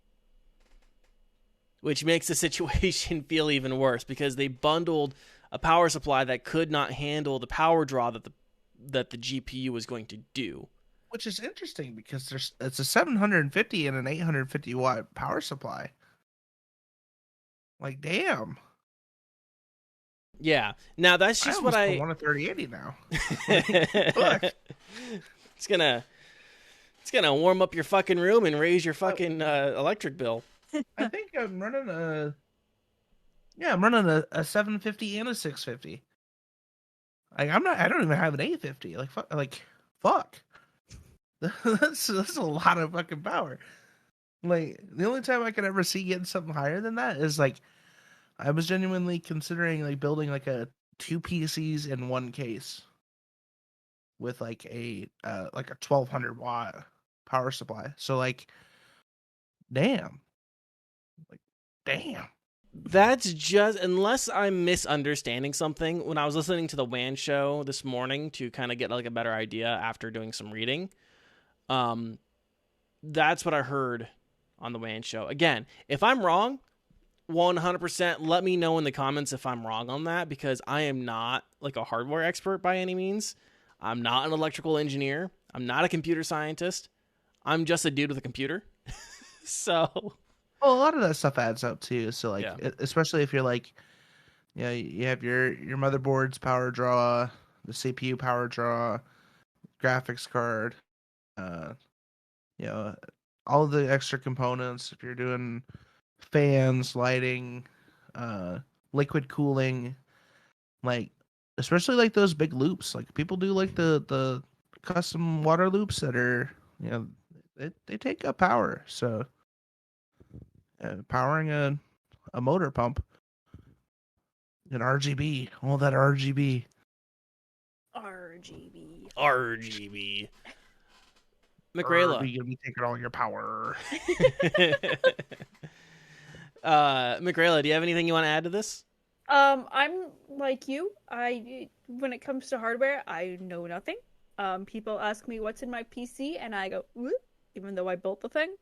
which makes the situation feel even worse because they bundled a power supply that could not handle the power draw that the GPU was going to do. Which is interesting because it's a 750 and an 850 watt power supply. Like, damn. Yeah. Now that's just what I want a 3080 now. It's gonna warm up your fucking room and raise your fucking electric bill. I think I'm running a 750 and a 650. Like I don't even have an 850. Fuck. That's a lot of fucking power. Like the only time I could ever see getting something higher than that is like I was genuinely considering like building like a 2 PCs in one case with like a 1200 watt power supply. So like, damn. That's just, unless I'm misunderstanding something. When I was listening to the WAN show this morning to kind of get like a better idea after doing some reading, that's what I heard on the WAN show. Again, if I'm wrong, 100% let me know in the comments if I'm wrong on that, because I am not like a hardware expert by any means. I'm not an electrical engineer. I'm not a computer scientist. I'm just a dude with a computer. So, well, a lot of that stuff adds up too. So like, yeah. Especially if you're like, you have your motherboard's power draw, the CPU power draw, graphics card, all the extra components. If you're doing fans, lighting, liquid cooling, like especially like those big loops. Like people do like the custom water loops that are they take up power. So powering a motor pump, an RGB, all that RGB. Mickerayla. You're gonna be taking all your power. Mickerayla, do you have anything you want to add to this? I'm like you. When it comes to hardware, I know nothing. People ask me what's in my PC, and I go, "Whoop," even though I built the thing.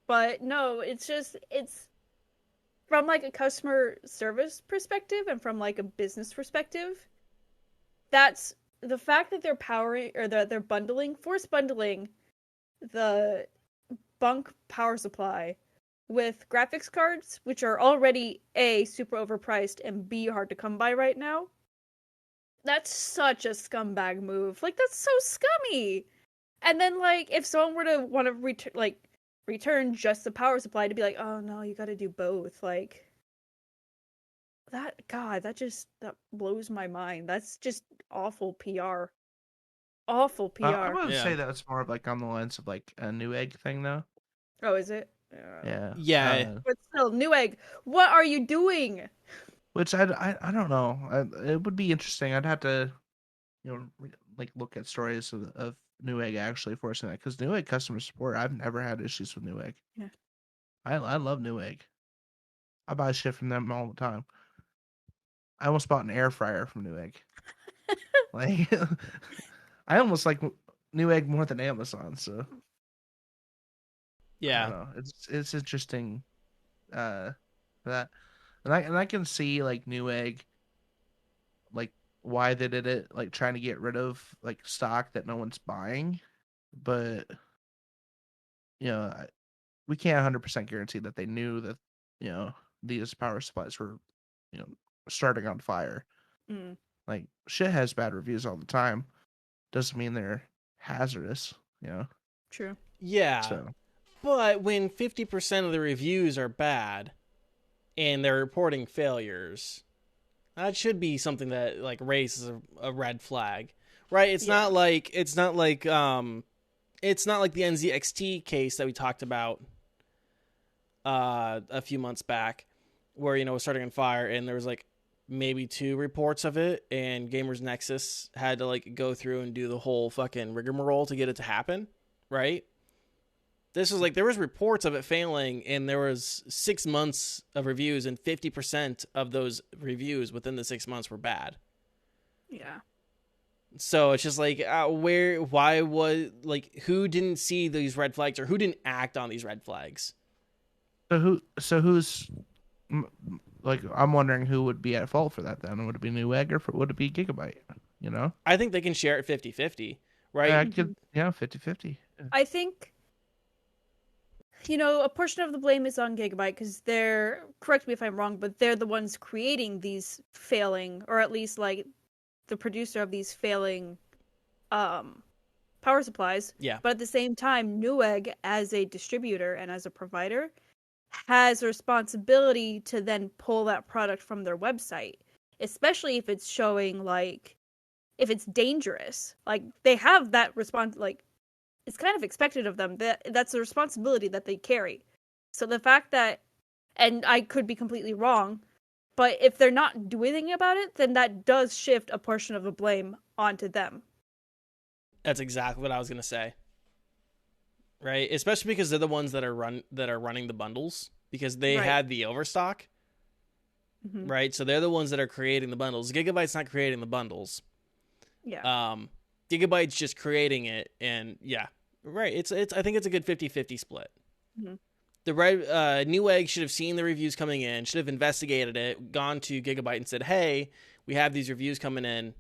But no, it's from like a customer service perspective and from like a business perspective. That's the fact that they're powering or that they're force bundling the bunk power supply with graphics cards, which are already A, super overpriced, and B, hard to come by right now. That's such a scumbag move. Like, that's so scummy. And then, like, if someone were to want to return just the power supply, to be like, oh no, you gotta do both. Like, that blows my mind. That's just awful PR. Awful PR. I would say that it's more of like on the lines of like a Newegg thing, though. Oh, is it? Yeah. But still, Newegg, what are you doing? Which I don't know. It would be interesting. I'd have to, look at stories of Newegg actually forcing that, because Newegg customer support, I've never had issues with Newegg. Yeah. I love Newegg. I buy shit from them all the time. I almost bought an air fryer from Newegg. Like, I almost like Newegg more than Amazon. So, yeah, I don't know. It's interesting, that, and I can see like Newegg, like why they did it, like trying to get rid of like stock that no one's buying, but we can't 100% guarantee that they knew that these power supplies were starting on fire. Like, shit has bad reviews all the time. Doesn't mean they're hazardous, True. Yeah. So. But when 50% of the reviews are bad and they're reporting failures, That should be something that like raises a red flag, right? It's Yeah. not like it's not like the NZXT case that we talked about a few months back, where it was starting on fire, and there was like maybe 2 reports of it, and Gamers Nexus had to like go through and do the whole fucking rigmarole to get it to happen, right? This was like there was reports of it failing, and there was 6 months of reviews, and 50% of those reviews within the 6 months were bad. Yeah. So it's just like who didn't see these red flags, or who didn't act on these red flags? So who's like, I'm wondering who would be at fault for that then? Would it be Newegg, or would it be Gigabyte? I think they can share it 50-50, right? 50-50. I think, a portion of the blame is on Gigabyte because they're, correct me if I'm wrong, but they're the ones creating these failing, or at least like the producer of these failing power supplies. Yeah. But at the same time, Newegg, as a distributor and as a provider, has a responsibility to then pull that product from their website, especially if it's showing like, if it's dangerous. Like, they have that like, it's kind of expected of them. That's a responsibility that they carry. So the fact that, and I could be completely wrong, but if they're not doing anything about it, then that does shift a portion of the blame onto them. That's exactly what I was gonna say. Right, especially because they're the ones that are running the bundles, because they had the overstock. Mm-hmm. Right, so they're the ones that are creating the bundles. Gigabyte's not creating the bundles. Yeah. Gigabyte's just creating it, and right. It's I think it's a good 50-50 split. Mm-hmm. The Newegg should have seen the reviews coming in, should have investigated it, gone to Gigabyte and said, "Hey, we have these reviews coming in.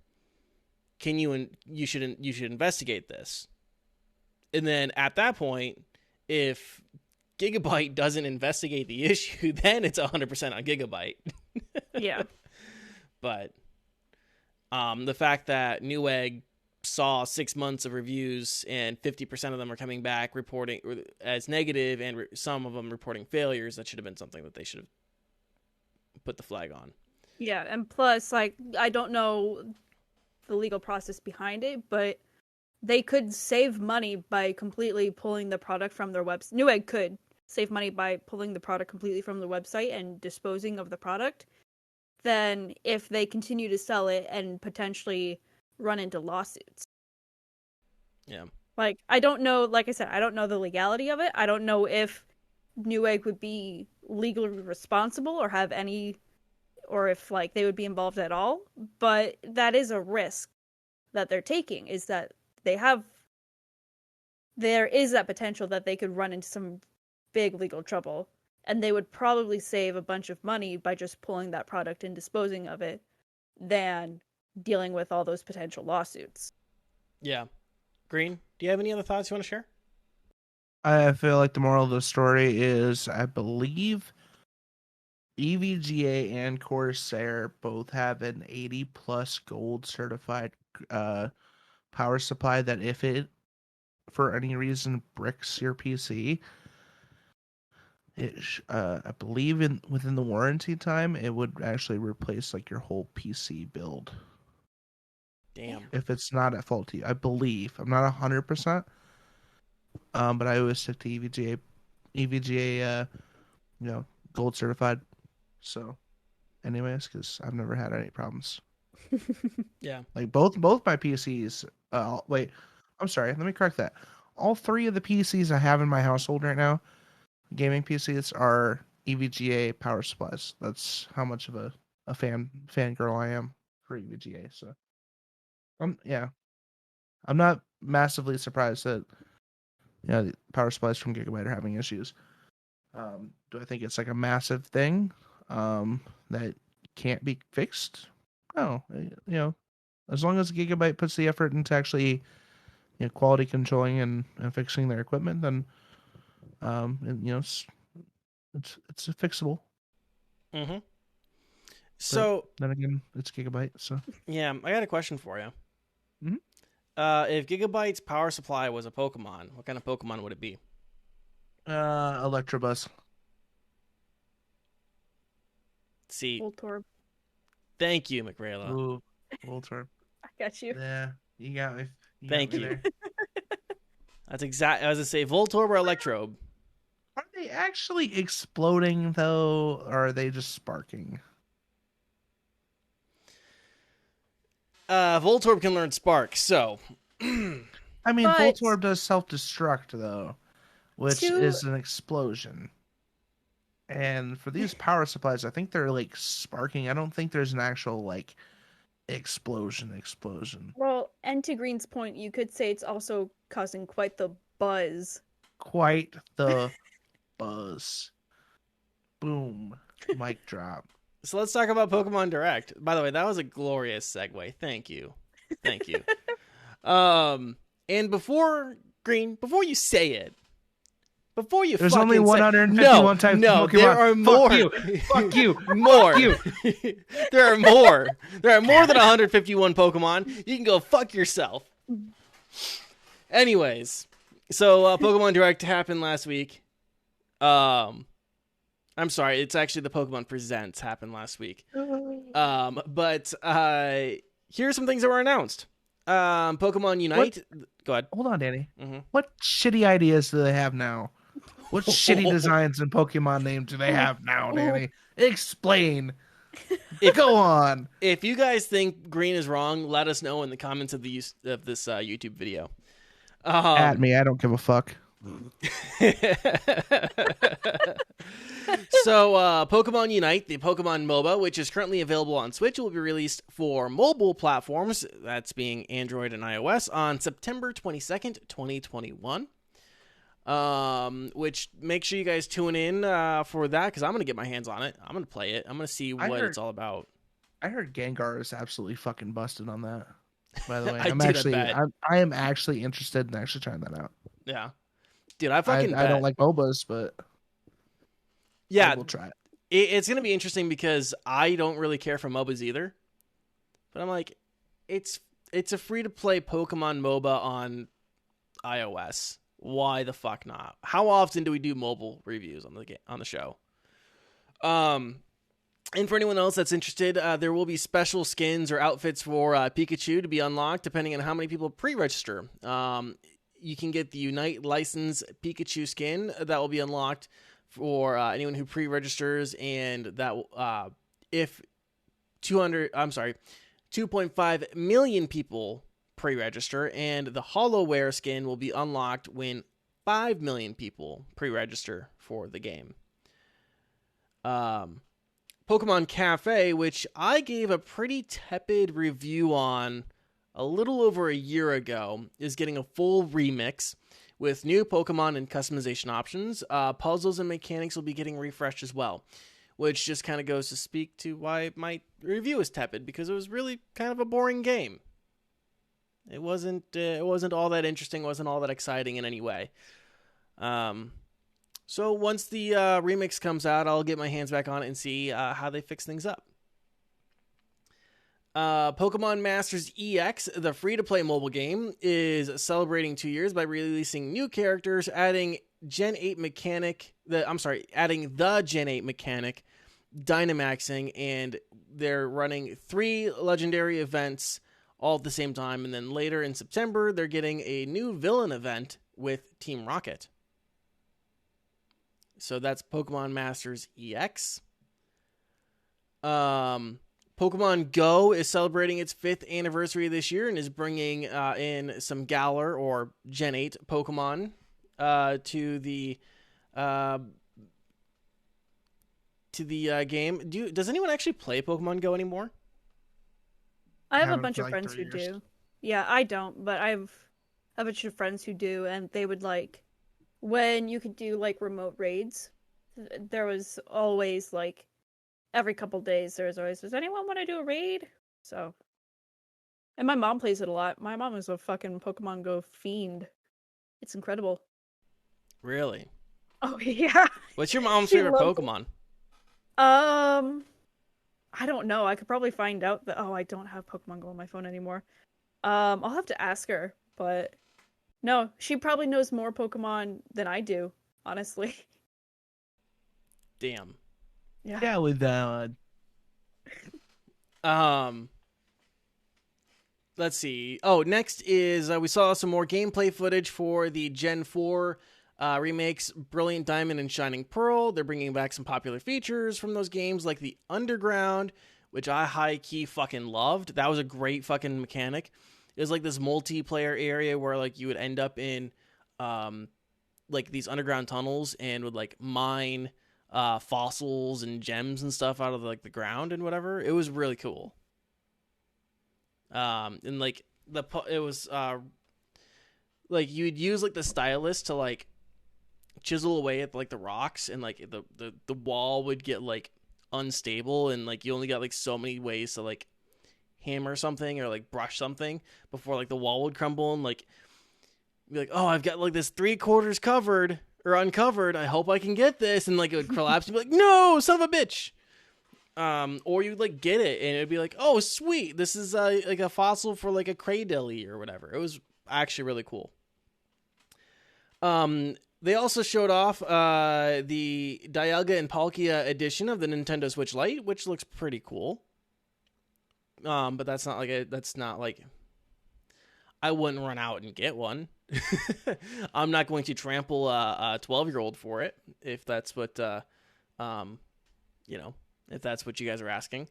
Can you should investigate this?" And then at that point, if Gigabyte doesn't investigate the issue, then it's 100% on Gigabyte. Yeah. But the fact that Newegg saw 6 months of reviews and 50% of them are coming back reporting as negative, and some of them reporting failures, that should have been something that they should have put the flag on. Yeah, and plus, like, I don't know the legal process behind it, but they could save money by completely pulling the product from their website. Newegg could save money by pulling the product completely from the website and disposing of the product, than if they continue to sell it and potentially run into lawsuits. Yeah. Like, I don't know, like I said, I don't know the legality of it. I don't know if Newegg would be legally responsible or have any, or if, like, they would be involved at all. But that is a risk that they're taking, is that there is that potential that they could run into some big legal trouble, and they would probably save a bunch of money by just pulling that product and disposing of it than dealing with all those potential lawsuits. Yeah. Green, do you have any other thoughts you want to share? I feel like the moral of the story is, I believe EVGA and Corsair both have an 80+ gold certified power supply that if it, for any reason, bricks your PC, I believe within the warranty time, it would actually replace like your whole PC build. Damn. If it's not at fault to you, I believe. I'm not 100%. But I always stick to EVGA, gold certified. So, anyways, because I've never had any problems. Yeah. Like both my PCs. Wait, I'm sorry. Let me correct that. All 3 of the PCs I have in my household right now, gaming PCs, are EVGA power supplies. That's how much of a fangirl I am for EVGA. So, I'm not massively surprised that the power supplies from Gigabyte are having issues. Do I think it's like a massive thing that can't be fixed? No. As long as Gigabyte puts the effort into actually quality controlling and fixing their equipment, then it's fixable. Mm-hmm. So but then again, it's Gigabyte. So yeah, I got a question for you. Mm-hmm. If Gigabyte's power supply was a Pokemon, what kind of Pokemon would it be? Electabuzz. See, Voltorb. Thank you, Mickerayla. Ooh, Voltorb. I got you. Yeah, you got me. Thank got me you. there. That's exact. I was gonna say Voltorb or Electrobe. Are they actually exploding though, or are they just sparking? Voltorb can learn Spark, so. I mean, But- Voltorb does self-destruct though, which is an explosion. And for these power supplies, I think they're like sparking. I don't think there's an actual like explosion. Well, and to Green's point, you could say it's also causing quite the buzz. Quite the buzz. Boom. Mic drop. So let's talk about Pokemon Direct. By the way, that was a glorious segue. Thank you. And before you say it, There's only 151 types of Pokemon. There are more. Fuck you. More. Fuck you. There are more. There are more than 151 Pokemon. You can go fuck yourself. Anyways, so Pokemon Direct happened last week. I'm sorry, it's actually the Pokemon Presents happened last week. But here's some things that were announced. Pokemon Unite. Go ahead. Hold on, Danny. Mm-hmm. What shitty ideas do they have now? What shitty designs and Pokemon names do they have now, Danny? Explain. Go on. If you guys think Green is wrong, let us know in the comments of this YouTube video. At me, I don't give a fuck. So, Pokemon Unite, the Pokemon MOBA, which is currently available on Switch, will be released for mobile platforms, that's being Android and iOS, on September 22nd, 2021. Which make sure you guys tune in for that, because I'm going to get my hands on it. I'm going to play it. I'm going to see what it's all about. I heard Gengar is absolutely fucking busted on that. By the way, I am actually interested in actually trying that out. Yeah, dude, I don't like MOBAs, but yeah, we'll try it. It's gonna be interesting because I don't really care for MOBAs either. But I'm like, it's a free to play Pokemon MOBA on iOS. Why the fuck not? How often do we do mobile reviews on the show? And for anyone else that's interested, there will be special skins or outfits for Pikachu to be unlocked depending on how many people pre-register. You can get the Unite license Pikachu skin that will be unlocked for anyone who pre-registers, and that if 2.5 million people pre-register, and the HoloWare skin will be unlocked when 5 million people pre-register for the game. Pokemon Cafe, which I gave a pretty tepid review on a little over a year ago, is getting a full remix with new Pokemon and customization options. Puzzles and mechanics will be getting refreshed as well, which just kind of goes to speak to why my review is tepid, because it was really kind of a boring game. It wasn't all that interesting, wasn't all that exciting in any way. So once the remix comes out, I'll get my hands back on it and see how they fix things up. Pokemon Masters EX, the free-to-play mobile game, is celebrating 2 years by releasing new characters, adding adding the Gen 8 mechanic, Dynamaxing, and they're running 3 legendary events all at the same time, and then later in September, they're getting a new villain event with Team Rocket. So that's Pokemon Masters EX. Pokemon Go is celebrating its 5th anniversary this year and is bringing in some Galar or Gen 8 Pokemon to the game. Does anyone actually play Pokemon Go anymore? I have a bunch of friends who do. Yeah, I don't, but I have a bunch of friends who do, and they would like when you could do like remote raids. There was always like every couple days does anyone want to do a raid? So, and my mom plays it a lot. My mom is a fucking Pokemon Go fiend. It's incredible. Really? Oh yeah. What's your mom's favorite Pokemon? I don't know. I could probably find out that I don't have Pokemon Go on my phone anymore. I'll have to ask her, but no, she probably knows more Pokemon than I do, honestly. Damn. Yeah, with Um, let's see. Oh, next is we saw some more gameplay footage for the Gen 4 remakes, Brilliant Diamond and Shining Pearl. They're bringing back some popular features from those games, like the Underground, which I high-key fucking loved. That was a great fucking mechanic. It was like this multiplayer area where like you would end up in like these underground tunnels and would like mine fossils and gems and stuff out of like the ground and whatever. It was really cool. And like it was like you'd use like the stylus to like chisel away at like the rocks, and like the wall would get like unstable, and like you only got like so many ways to like hammer something or like brush something before like the wall would crumble, and like be like, oh, I've got like this 3/4 covered or uncovered, I hope I can get this, and like it would collapse and be like, no, son of a bitch. Or you'd like get it and it'd be like, oh sweet, this is like a fossil for like a cradilly or whatever. It was actually really cool. They also showed off the Dialga and Palkia edition of the Nintendo Switch Lite, which looks pretty cool. But that's not like I wouldn't run out and get one. I'm not going to trample a 12-year-old for it, if that's what if that's what you guys are asking.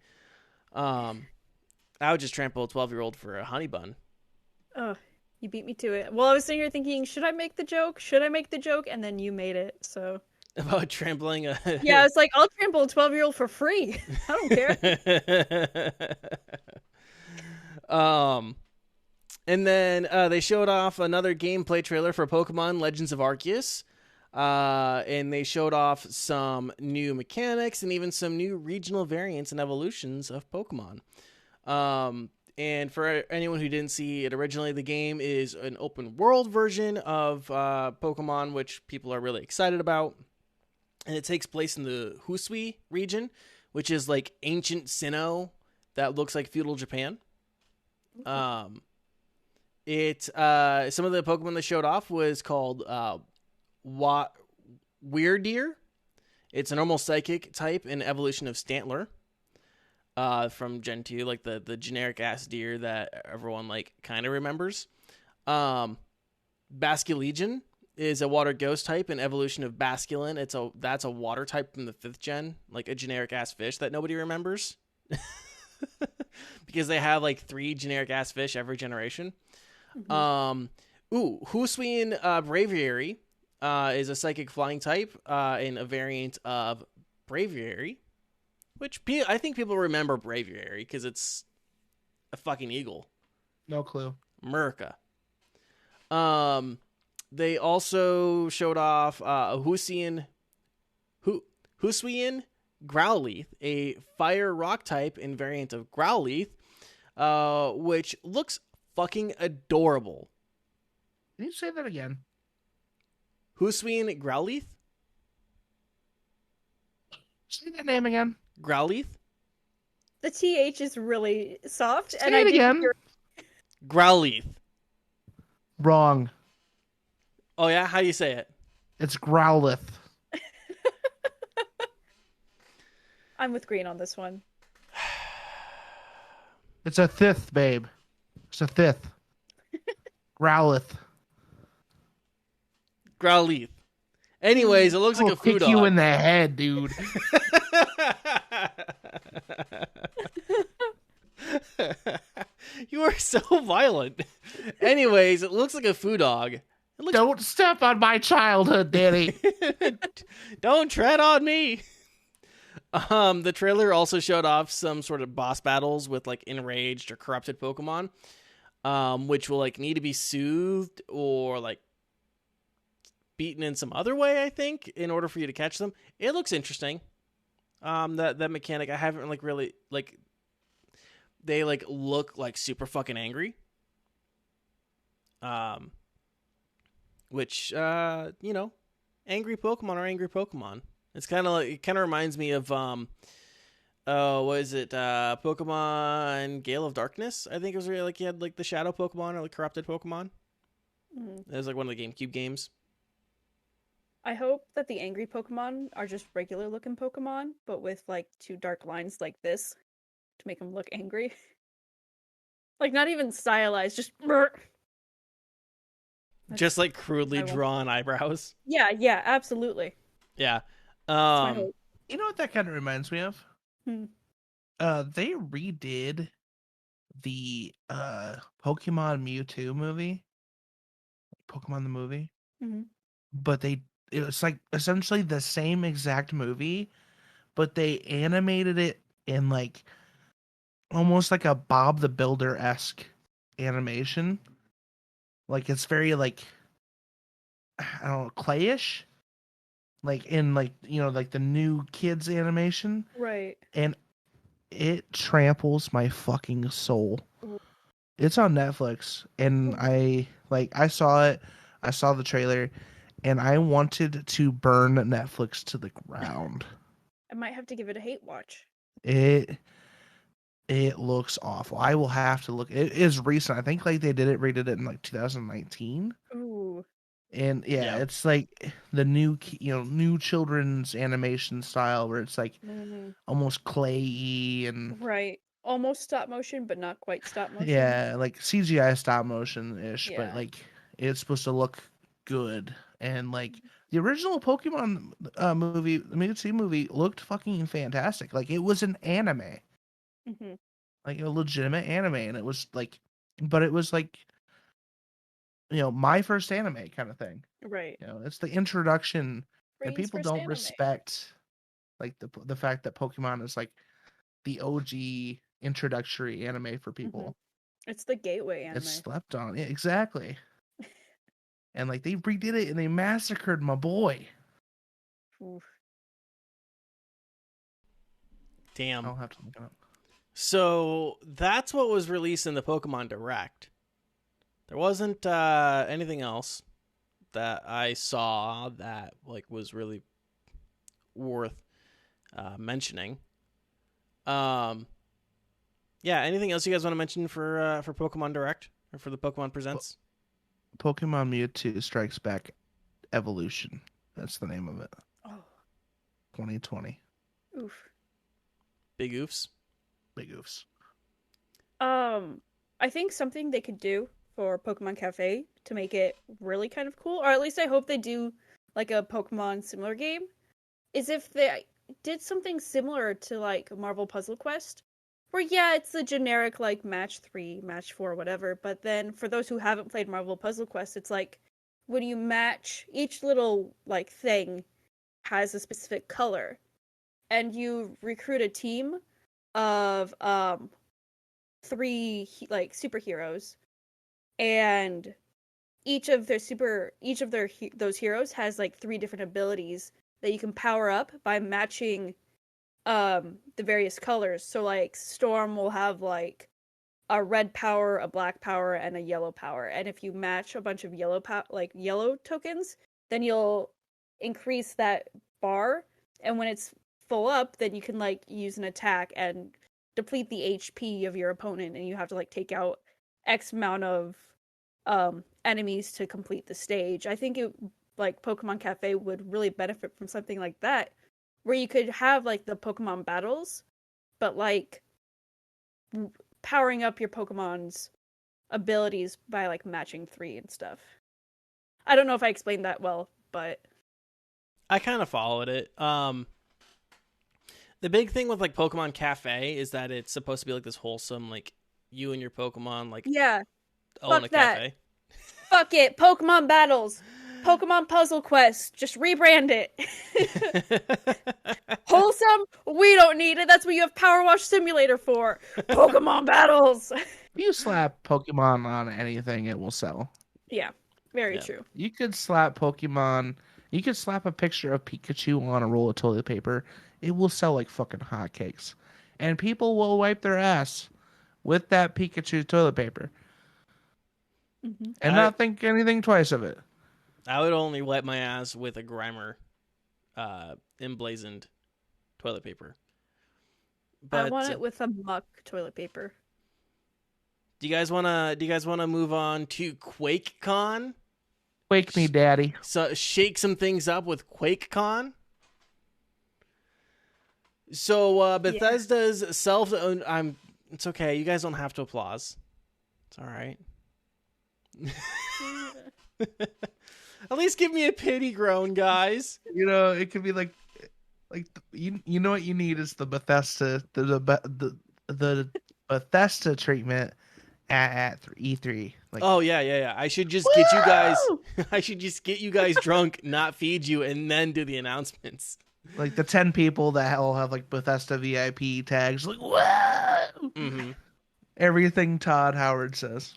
I would just trample a 12-year-old for a honey bun. Oh, you beat me to it. Well, I was sitting here thinking, should I make the joke? Should I make the joke? And then you made it, so. About trampling a... Yeah, it's like, I'll trample a 12-year-old for free. I don't care. And then they showed off another gameplay trailer for Pokemon Legends of Arceus. And they showed off some new mechanics and even some new regional variants and evolutions of Pokemon. And for anyone who didn't see it originally, the game is an open world version of Pokemon, which people are really excited about. And it takes place in the Husui region, which is like ancient Sinnoh that looks like feudal Japan. Some of the Pokemon they showed off was called Weirdeer. It's a normal psychic type and evolution of Stantler from Gen 2, like the generic ass deer that everyone like kind of remembers. Basculegion is a water ghost type and evolution of Basculin. That's a water type from the 5th gen, like a generic ass fish that nobody remembers. Because they have like 3 generic ass fish every generation. Hisuian Braviary is a psychic flying type and a variant of Braviary, which I think people remember Braviary because it's a fucking eagle. No clue. Murica. They also showed off Hisuian Growlithe, a fire rock type and variant of Growlithe, which looks fucking adorable. Can you say that again? Hisuian Growlithe? Say that name again. Growlithe? The TH is really soft. Say and it I again. Growlithe. Wrong. Oh yeah? How do you say it? It's Growlithe. I'm with Green on this one. It's a fifth, babe. It's a fifth. Growlithe. Growlithe. Anyways, it looks like a food kick dog. you in the head, dude. You are so violent. Anyways, it looks like a food dog. Don't step on my childhood, Danny. Don't tread on me. The trailer also showed off some sort of boss battles with like enraged or corrupted Pokemon, which will like need to be soothed or like beaten in some other way, I think, in order for you to catch them. It looks interesting. That mechanic, I haven't like really like. They like look like super fucking angry. Which angry Pokemon are angry Pokemon. It's kind of like, it kind of reminds me of what is it? Pokemon Gale of Darkness. I think it was really like you had like the Shadow Pokemon or like corrupted Pokemon. It was like one of the GameCube games. I hope that the angry Pokemon are just regular looking Pokemon, but with like 2 dark lines like this. to make him look angry. Like, not even stylized, just brr. Just like crudely I want- drawn eyebrows. Yeah, absolutely. Yeah. That's my hope. You know what that kind of reminds me of? Hmm. They redid the Pokemon Mewtwo movie, Pokemon the movie, Mhm. but it was like essentially the same exact movie, but they animated it in like almost like a Bob the Builder-esque animation. Like it's very like, I don't know, clayish, like in like, you know, like the new kids animation, Right. and it tramples my fucking soul. Ooh. It's on Netflix, and I saw it, I saw the trailer, and I wanted to burn Netflix to the ground. I might have to give it a hate watch. It looks awful. I will have to look. It is recent. I think like they redid it in like 2019. Ooh. And yeah, it's like the new, new children's animation style where it's like almost clayy and Right. Almost stop motion, but not quite stop motion. yeah, like CGI stop motion ish, but Yeah. like it's supposed to look good. And like the original Pokemon movie, the Mewtwo movie, looked fucking fantastic. Like it was an anime, Mm-hmm. like a legitimate anime, and it was like, but it was like, my first anime kind of thing. Right. It's the introduction, and Brain's people first don't anime. respect like the fact that Pokemon is like the OG introductory anime for people. It's the gateway anime. It's slept on. Yeah, exactly. And like they redid it and they massacred my boy. Oof. Damn. I'll have to look it up. So that's what was released in the Pokemon Direct. There wasn't anything else that I saw that like was really worth mentioning. Yeah. Anything else you guys want to mention for Pokemon Direct or for the Pokemon Presents? Pokemon Mewtwo Strikes Back Evolution. That's the name of it. Oh. 2020. Oof. Big oofs. Big oofs. I think something they could do for Pokemon Cafe to make it really kind of cool, or at least I hope they do like a Pokemon similar game, is if they did something similar to like Marvel Puzzle Quest, where yeah, it's the generic like match 3, match 4, whatever, but then for those who haven't played Marvel Puzzle Quest, it's like when you match, each little like thing has a specific color, and you recruit a team of 3 like superheroes, and each of those heroes has like 3 different abilities that you can power up by matching the various colors. So like Storm will have like a red power, a black power, and a yellow power. And if you match a bunch of yellow tokens, then you'll increase that bar. And when it's full up, then you can like use an attack and deplete the HP of your opponent, and you have to like take out X amount of enemies to complete the stage. I think like Pokemon Cafe would really benefit from something like that, where you could have like the Pokemon battles, but like powering up your Pokemon's abilities by like matching 3 and stuff. I don't know if I explained that well, but I kind of followed it. The big thing with like Pokemon Cafe is that it's supposed to be like this wholesome, like you and your Pokemon like yeah, own a that. cafe. Fuck it, Pokemon battles, Pokemon Puzzle Quest, just rebrand it. Wholesome? We don't need it. That's what you have Powerwash Simulator for. Pokemon battles. If you slap Pokemon on anything, it will sell. Yeah, very true. You could slap Pokemon. You could slap a picture of Pikachu on a roll of toilet paper. It will sell like fucking hotcakes. And people will wipe their ass with that Pikachu toilet paper. Mm-hmm. And not think anything twice of it. I would only wipe my ass with a Grimer emblazoned toilet paper. But I want it with a muck toilet paper. Do you guys wanna move on to QuakeCon? Wake me, daddy. So shake some things up with QuakeCon. So Bethesda's self-owned. It's okay. You guys don't have to applaud. It's all right. At least give me a pity groan, guys. It could be like you know what you need is the Bethesda the Bethesda treatment at E3. Like, oh yeah. I should just get you guys. I should just get you guys drunk, not feed you, and then do the announcements. Like the 10 people that will have like Bethesda VIP tags. Like, whoa! Mm-hmm. Everything Todd Howard says.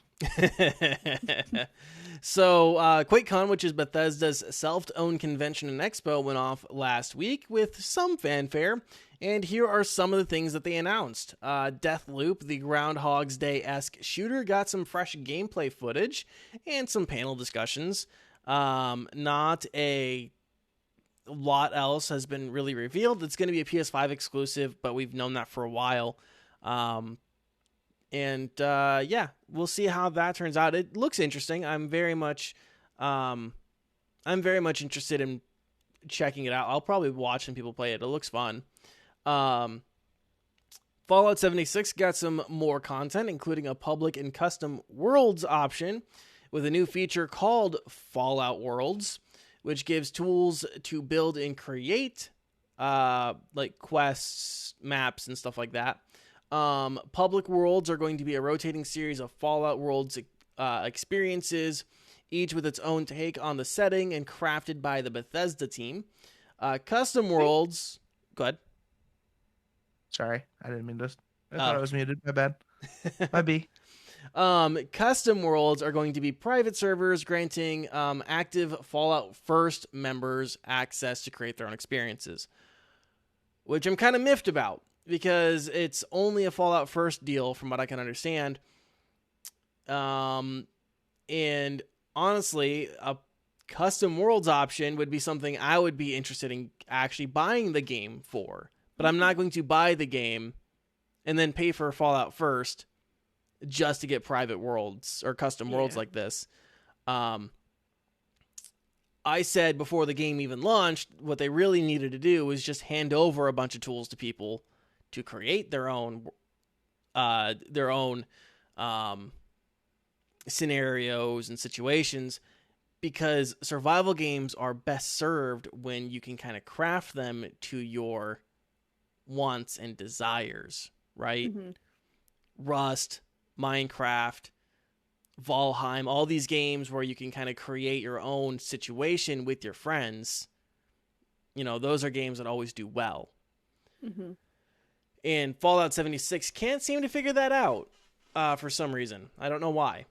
So, QuakeCon, which is Bethesda's self-owned convention and expo, went off last week with some fanfare, and here are some of the things that they announced. Deathloop, the Groundhog's Day-esque shooter, got some fresh gameplay footage and some panel discussions. Not a lot else has been really revealed. It's going to be a PS5 exclusive, but we've known that for a while. And we'll see how that turns out. It looks interesting. I'm very much interested in checking it out. I'll probably watch some people play it. It looks fun. Fallout 76 got some more content, including a public and custom worlds option with a new feature called Fallout Worlds, which gives tools to build and create like quests, maps, and stuff like that. Public worlds are going to be a rotating series of Fallout Worlds experiences, each with its own take on the setting and crafted by the Bethesda team. Custom worlds... Go ahead. Sorry, I didn't mean to... I thought I was muted. My bad. My B. Custom worlds are going to be private servers granting active Fallout First members access to create their own experiences, which I'm kind of miffed about, because it's only a Fallout First deal from what I can understand. And honestly, a custom worlds option would be something I would be interested in actually buying the game for. But I'm not going to buy the game and then pay for Fallout First just to get private worlds or custom worlds like this. I said before the game even launched, what they really needed to do was just hand over a bunch of tools to people to create their own scenarios and situations, because survival games are best served when you can kind of craft them to your wants and desires, right? Mm-hmm. Rust, Minecraft, Valheim, all these games where you can kind of create your own situation with your friends, those are games that always do well. Mm-hmm. And Fallout 76 can't seem to figure that out for some reason. I don't know why.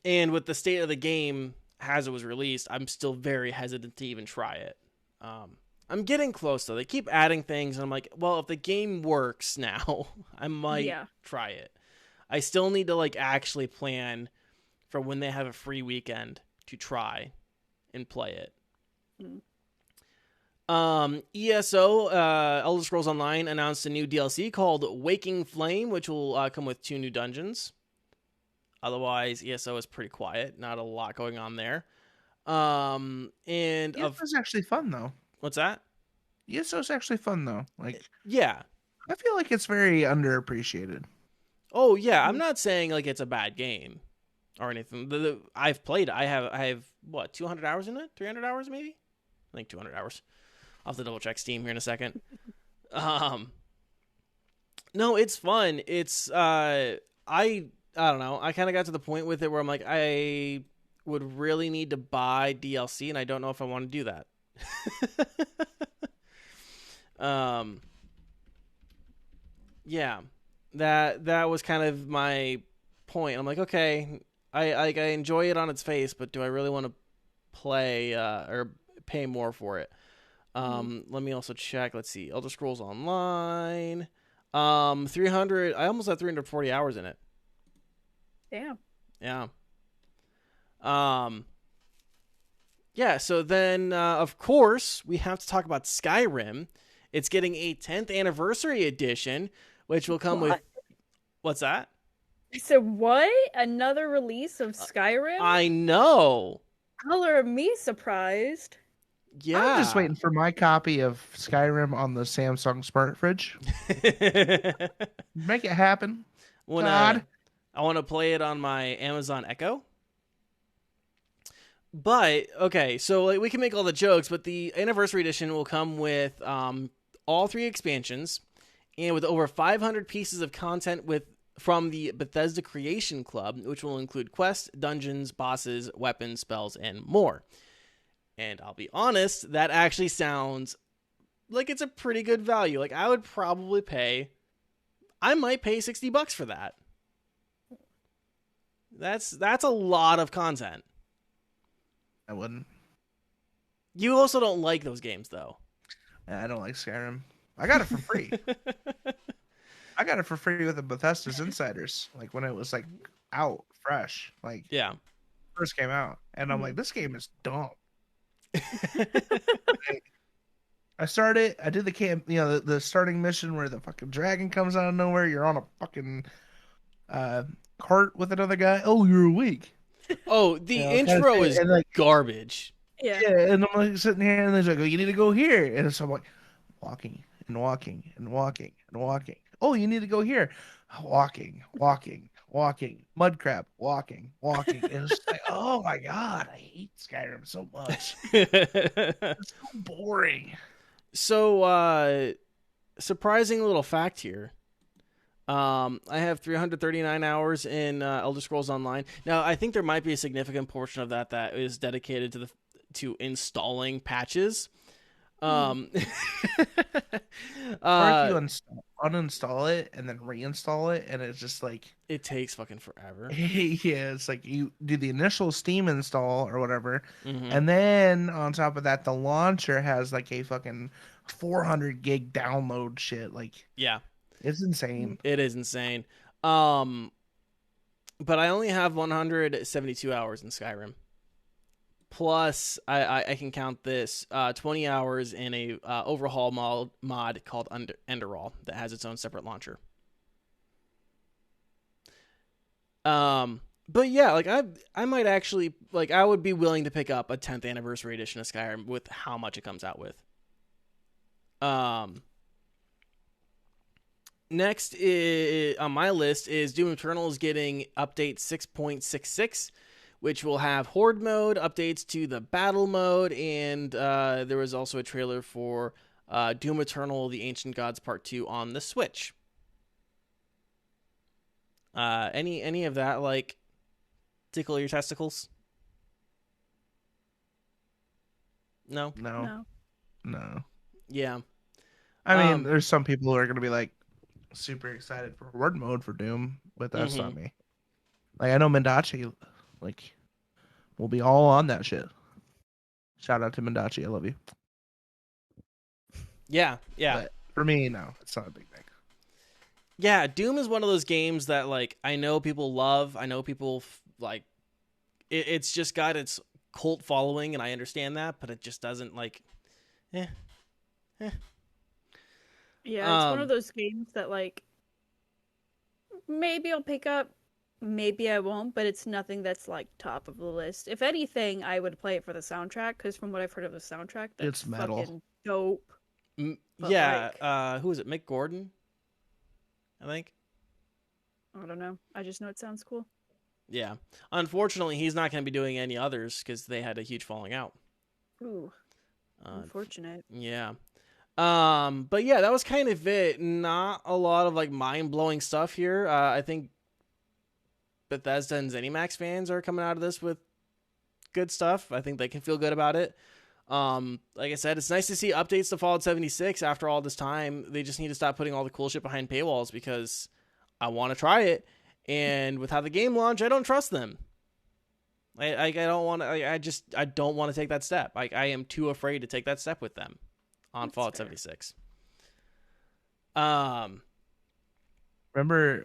And with the state of the game as it was released, I'm still very hesitant to even try it. I'm getting close, though. They keep adding things, and I'm like, well, if the game works now, I might try it. I still need to actually plan for when they have a free weekend to try and play it. ESO, Elder Scrolls Online, announced a new DLC called Waking Flame, which will come with 2 new dungeons. Otherwise, ESO is pretty quiet. Not a lot going on there. And ESO's actually fun, though. What's that? ESO's actually fun, though. Yeah. I feel like it's very underappreciated. Oh, yeah. I'm not saying it's a bad game or anything. I've played it. I have, 200 hours in it? 300 hours, maybe? I think 200 hours. I'll have to double check Steam here in a second. No, it's fun. It's, I don't know. I kind of got to the point with it where I'm like, I would really need to buy DLC, and I don't know if I want to do that. Yeah, that was kind of my point. I'm like, okay, I enjoy it on its face, but do I really want to play or pay more for it? Let me also check. Let's see, Elder Scrolls Online, 300. I almost have 340 hours in it. Damn. Yeah. Yeah, so then, of course, we have to talk about Skyrim. It's getting a 10th anniversary edition, which will come with... What's that? So what? Another release of Skyrim? I know. Color me surprised. Yeah. I'm just waiting for my copy of Skyrim on the Samsung Smart Fridge. Make it happen. God. I want to play it on my Amazon Echo. But okay, so like, we can make all the jokes, but the anniversary edition will come with all 3 expansions and with over 500 pieces of content from the Bethesda Creation Club, which will include quests, dungeons, bosses, weapons, spells, and more. And I'll be honest, that actually sounds like it's a pretty good value. Like I would probably I might pay $60 for that. That's a lot of content. I wouldn't. You also don't like those games, though. I don't like Skyrim. I got it for free. I got it for free with the Bethesda's Insiders, like when it was like out fresh, like yeah, first came out, and I'm like, this game is dumb. I started. I did the camp, the starting mission where the fucking dragon comes out of nowhere. You're on a fucking cart with another guy. Oh, you're awake. Oh, the intro is like, garbage. Yeah. And I'm like sitting here, and they're like, "Oh, you need to go here." And so I'm like, walking and walking and walking and walking. Oh, you need to go here. Walking. Mud crab. Walking. And it's just like, oh my god, I hate Skyrim so much. It's so boring. So, surprising little fact here. I have 339 hours in Elder Scrolls Online. Now, I think there might be a significant portion of that is dedicated to installing patches. Or if you uninstall it and then reinstall it, and it's just like it takes fucking forever. Yeah, it's like you do the initial Steam install or whatever, mm-hmm. and then on top of that, the launcher has like a fucking 400 gig download shit. Like, yeah. It's insane. It is insane. But I only have 172 hours in Skyrim. Plus, I can count this 20 hours in a overhaul mod called Enderall that has its own separate launcher. But yeah, like I might actually like I would be willing to pick up a 10th anniversary edition of Skyrim with how much it comes out with. Next on my list is Doom Eternal is getting update 6.66, which will have Horde mode, updates to the battle mode, and there was also a trailer for Doom Eternal: The Ancient Gods Part 2 on the Switch. Any of that like tickle your testicles? No. Yeah. I mean, there's some people who are going to be like super excited for Horde mode for Doom, but that's not me. Like, I know Mendachi, like, will be all on that shit. Shout out to Mendachi, I love you. Yeah. But for me, no, it's not a big thing. Yeah, Doom is one of those games that, like, I know people love. I know people, like, it's just got its cult following, and I understand that, but it just doesn't, like, Yeah, it's one of those games that, like, maybe I'll pick up, maybe I won't, but it's nothing that's, like, top of the list. If anything, I would play it for the soundtrack, because from what I've heard of the soundtrack, that's it's metal. Fucking dope. Yeah, like, who is it? Mick Gordon? I think. I don't know. I just know it sounds cool. Yeah. Unfortunately, he's not going to be doing any others because they had a huge falling out. Ooh. Unfortunate. Yeah. But yeah, that was kind of it. Not a lot of like mind-blowing stuff here. I think Bethesda and ZeniMax fans are coming out of this with good stuff. I think they can feel good about it. Like I said, it's nice to see updates to Fallout 76 after all this time. They just need to stop putting all the cool shit behind paywalls because I want to try it. And with how the game launched, I don't trust them. I don't want to. I don't want to take that step. I am too afraid to take that step with them on Fallout 76. Remember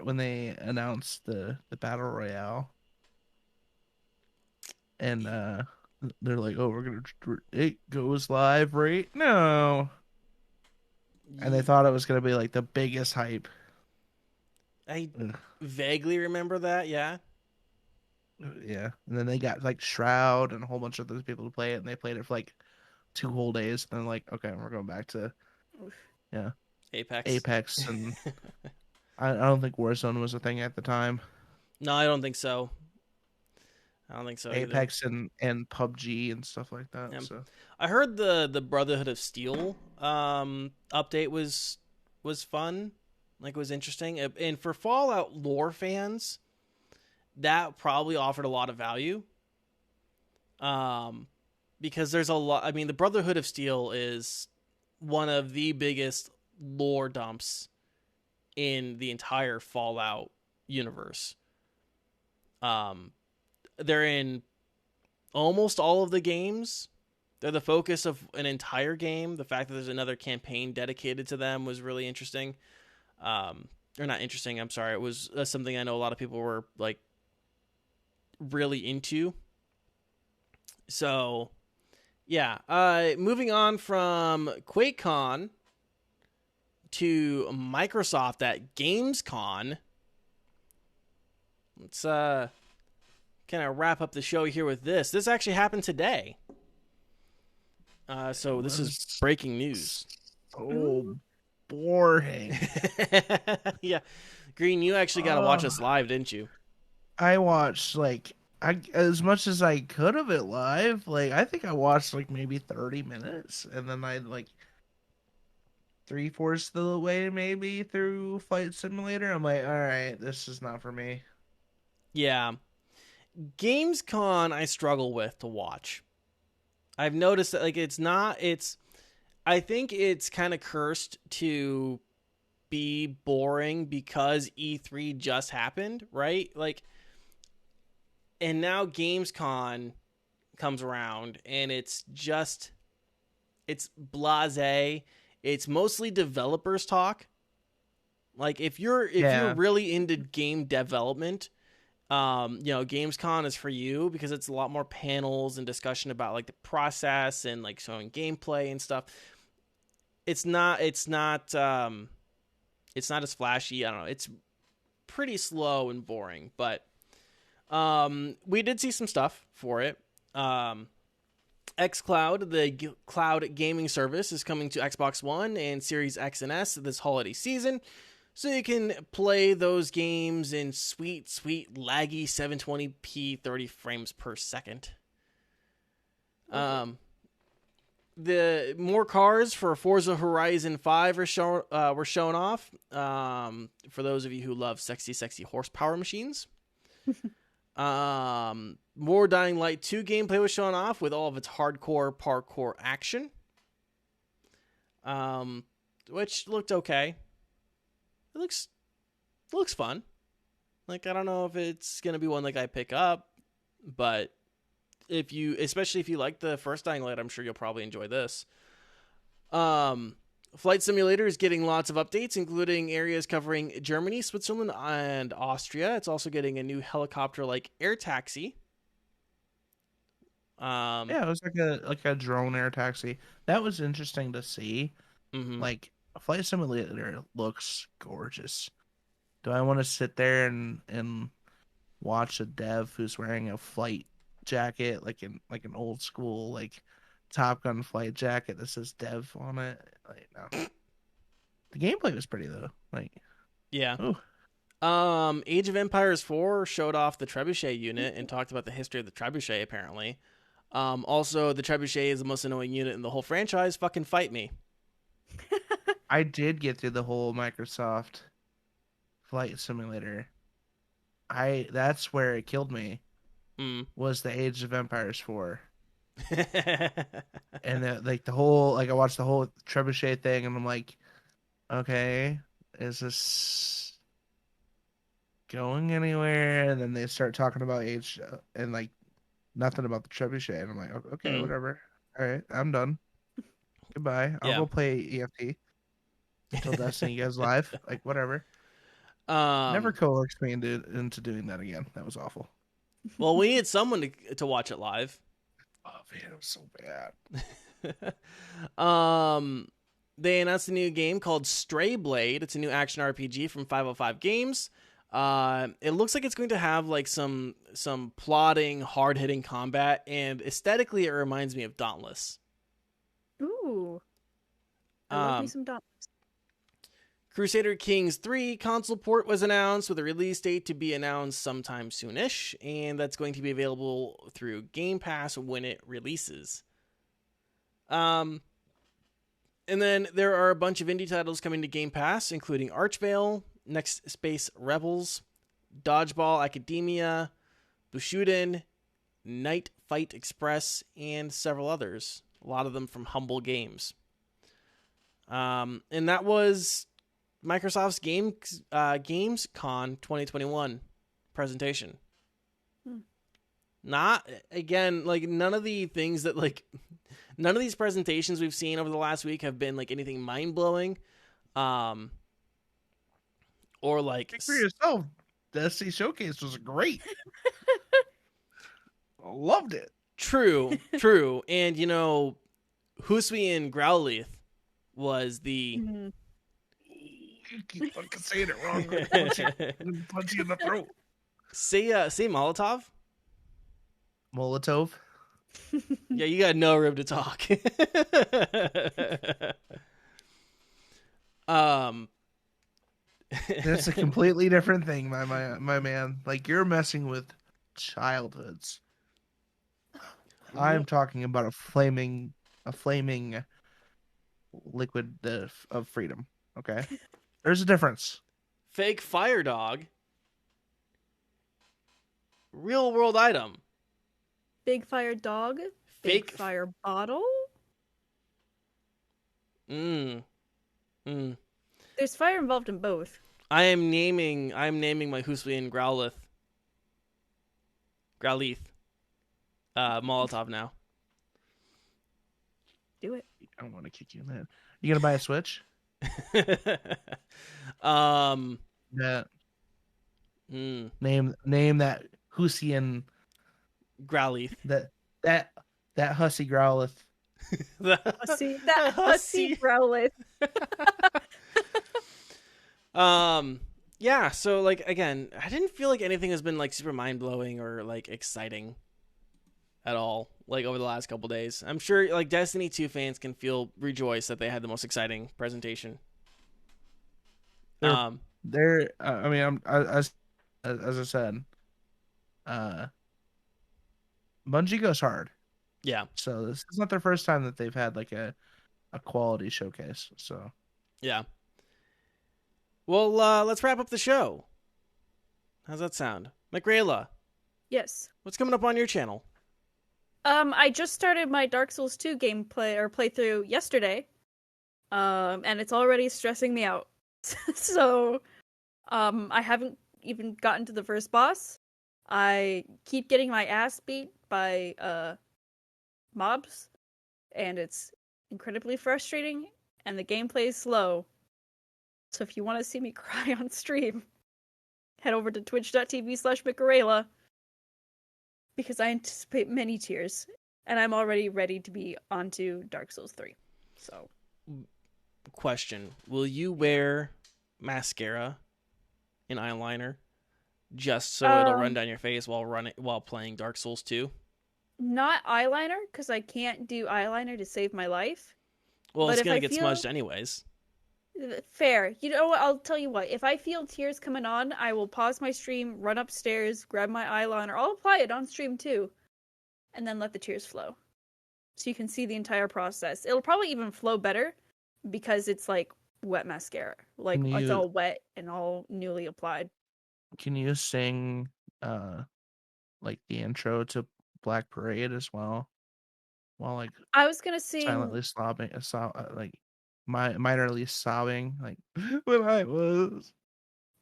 when they announced the battle royale, and they're like, "Oh, it goes live right now," and they thought it was gonna be like the biggest hype. I vaguely remember that, yeah. Yeah, and then they got like Shroud and a whole bunch of those people to play it, and they played it for like 2 whole days. And then like, okay, we're going back to Apex. Apex, and I don't think Warzone was a thing at the time. No, I don't think so. I don't think so either. Apex and PUBG and stuff like that. Yeah. So I heard the Brotherhood of Steel update was fun. Like, it was interesting. And for Fallout lore fans, that probably offered a lot of value. Because there's a lot. I mean, the Brotherhood of Steel is one of the biggest lore dumps in the entire Fallout universe. They're in almost all of the games. They're the focus of an entire game. The fact that there's another campaign dedicated to them was really interesting. Or not interesting, I'm sorry. It was something I know a lot of people were like really into. So, yeah. Moving on from QuakeCon to Microsoft at Gamescom. Let's kind of wrap up the show here with this. This actually happened today. So this is breaking news. So boring. Yeah. Green, you actually got to watch us live, didn't you? I watched as much as I could of it live. Like, I think I watched like maybe 30 minutes, and then I like 3/4 of the way maybe through Flight Simulator. I'm like, all right, this is not for me. Yeah. Gamescom I struggle with to watch. I've noticed that I think it's kind of cursed to be boring because E3 just happened, right? Like, and now Gamescom comes around and it's blasé. It's mostly developers talk. Like, if you're really into game development, Gamescom is for you because it's a lot more panels and discussion about like the process and like showing gameplay and stuff. It's not as flashy. I don't know. It's pretty slow and boring, but we did see some stuff for it. xCloud, the cloud gaming service, is coming to Xbox One and Series X and S this holiday season. So you can play those games in sweet, laggy 720p 30 frames per second. The more cars for Forza Horizon 5 were shown off. For those of you who love sexy horsepower machines. More Dying Light 2 gameplay was shown off with all of its hardcore parkour action. Which looked okay. It looks fun. Like, I don't know if it's going to be one like I pick up, but especially if you like the first Dying Light, I'm sure you'll probably enjoy this. Flight Simulator is getting lots of updates, including areas covering Germany, Switzerland, and Austria. It's also getting a new helicopter-like air taxi. It was like a drone air taxi. That was interesting to see. Mm-hmm. Like, Flight Simulator looks gorgeous. Do I want to sit there and watch a dev who's wearing a flight jacket, like an old school like Top Gun flight jacket that says dev on it? Like, no. The gameplay was pretty though. Like, yeah. Ooh. Age of Empires 4 showed off the trebuchet unit and talked about the history of the trebuchet. Apparently, also the trebuchet is the most annoying unit in the whole franchise. Fucking fight me. I did get through the whole Microsoft Flight Simulator. That's where it killed me. Was the Age of Empires 4. And the whole, like, I watched the whole trebuchet thing and I'm like, okay, is this going anywhere? And then they start talking about Age and like nothing about the trebuchet, and I'm like, okay, whatever. All right, I'm done. Goodbye. I'll go play EFT until Destiny goes live. Like, whatever. Never coerced me into doing that again. That was awful. Well, we need someone to watch it live. Oh man, it was so bad. They announced a new game called Stray Blade. It's a new action RPG from 505 Games. It looks like it's going to have like some plodding, hard-hitting combat, and aesthetically it reminds me of Dauntless. Ooh. I love me Um, some Domino's. Crusader Kings 3 console port was announced with a release date to be announced sometime soonish, and that's going to be available through Game Pass when it releases. And then there are a bunch of indie titles coming to Game Pass, including Archvale, Next Space Rebels, Dodgeball Academia, Bushuden, Night Fight Express, and several others. A lot of them from Humble Games. And that was Microsoft's Gamescon 2021 presentation. Not, again, like, none of the things that, like, none of these presentations we've seen over the last week have been, like, anything mind-blowing. Or, like... Speak for yourself. The SC Showcase was great. I loved it. True. And, you know, Husui and Growlithe was the... Mhm. You keep fucking saying it wrong. I'm gonna punch you in the throat. Say Molotov? Molotov. Yeah, you got no room to talk. That's a completely different thing, my man. Like, you're messing with childhoods. I'm talking about a flaming liquid of freedom. Okay, there's a difference. Fake fire dog. Real world item. Big fire dog. Big Fake fire bottle. Mm. There's fire involved in both. I'm naming my Husui and Growlithe. Molotov now. Do it. I don't want to kick you in that. You gonna buy a Switch? That name that Hussian Growlithe. that hussy Growlithe. That hussy Growlithe. Yeah, so, like, again, I didn't feel like anything has been, like, super mind-blowing or, like, exciting at all, like, over the last couple days. I'm sure, like, Destiny 2 fans can rejoice that they had the most exciting presentation. I mean, as I said, Bungie goes hard. Yeah. So this is not their first time that they've had, like, a quality showcase. So Yeah. Well, let's wrap up the show. How's that sound? Mickerayla, Yes. what's coming up on your channel? I just started my Dark Souls 2 gameplay or playthrough yesterday. And it's already stressing me out. So, I haven't even gotten to the first boss. I keep getting my ass beat by mobs, and it's incredibly frustrating, and the gameplay is slow. So if you want to see me cry on stream, head over to twitch.tv/Mickerayla, because I anticipate many tears, and I'm already ready to be onto Dark Souls 3. So, Question: will you wear mascara and eyeliner just so it'll run down your face while playing Dark Souls 2? not eyeliner, because I can't do eyeliner to save my life. Well, But it's if gonna I get feel- smudged anyways. Fair. You know what? I'll tell you what. If I feel tears coming on, I will pause my stream, run upstairs, grab my eyeliner. I'll apply it on stream too, and then let the tears flow, so you can see the entire process. It'll probably even flow better because it's like wet mascara. Like it's all wet and all newly applied. can you sing like the intro to Black Parade as well? While, like, I was gonna sing. silently sobbing, like minorly sobbing, like when I was.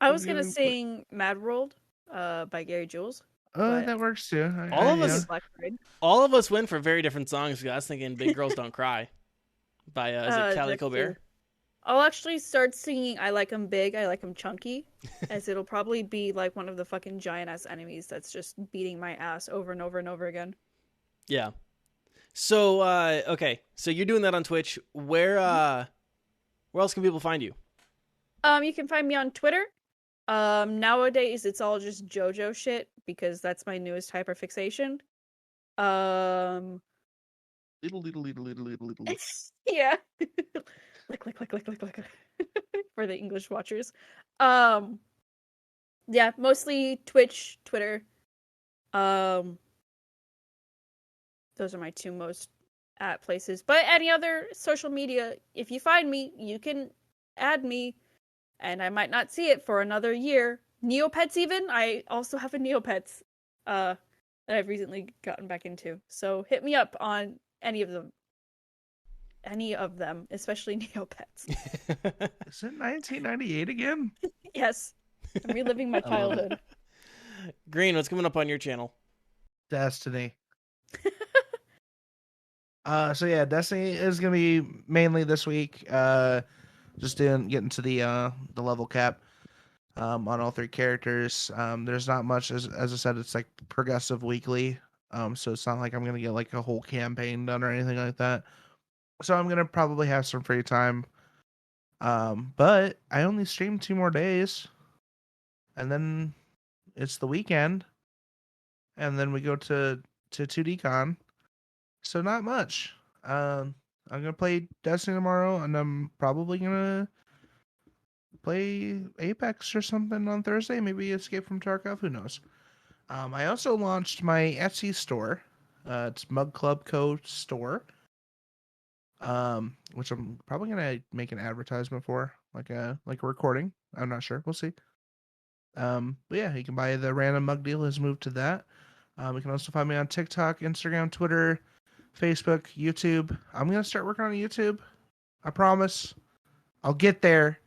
I was gonna sing "Mad World" by Gary Jules. but- That works too. All of us- Black Parade. All of us went for very different songs. I was thinking "Big Girls Don't Cry" by is it Callie Jeff Colbert? too. I'll actually start singing "I Like 'Em Big, I Like 'Em Chunky," as it'll probably be like one of the fucking giant ass enemies that's just beating my ass over and over and over again. Yeah. So okay, so you're doing that on Twitch. Where else can people find you? You can find me on Twitter. Nowadays it's all just JoJo shit because that's my newest hyperfixation. Little. Yeah. Click. For the English watchers. Yeah, mostly Twitch, Twitter. Those are my two most at places. But any other social media, if you find me, you can add me, and I might not see it for another year. Neopets even. I also have a Neopets that I've recently gotten back into. So hit me up on any of them. Any of them, especially Neopets. Is it 1998 again? Yes. I'm reliving my childhood. Green, what's coming up on your channel? Destiny. So yeah, Destiny is gonna be mainly this week. Just getting to the level cap on all three characters. There's not much, as I said, it's like progressive weekly. So it's not like I'm gonna get like a whole campaign done or anything like that. So I'm gonna probably have some free time. But I only stream 2 more days, and then it's the weekend, and then we go to 2DCon. So not much. I'm gonna play Destiny tomorrow, and I'm probably gonna play Apex or something on Thursday. Maybe Escape from Tarkov. Who knows? I also launched my Etsy store. It's Mug Club Co. store. Which I'm probably gonna make an advertisement for, like a recording. I'm not sure. We'll see. But yeah, you can buy the random mug deal. Has moved to that. You can also find me on TikTok, Instagram, Twitter, Facebook, YouTube. I'm gonna start working on YouTube. I promise. I'll get there.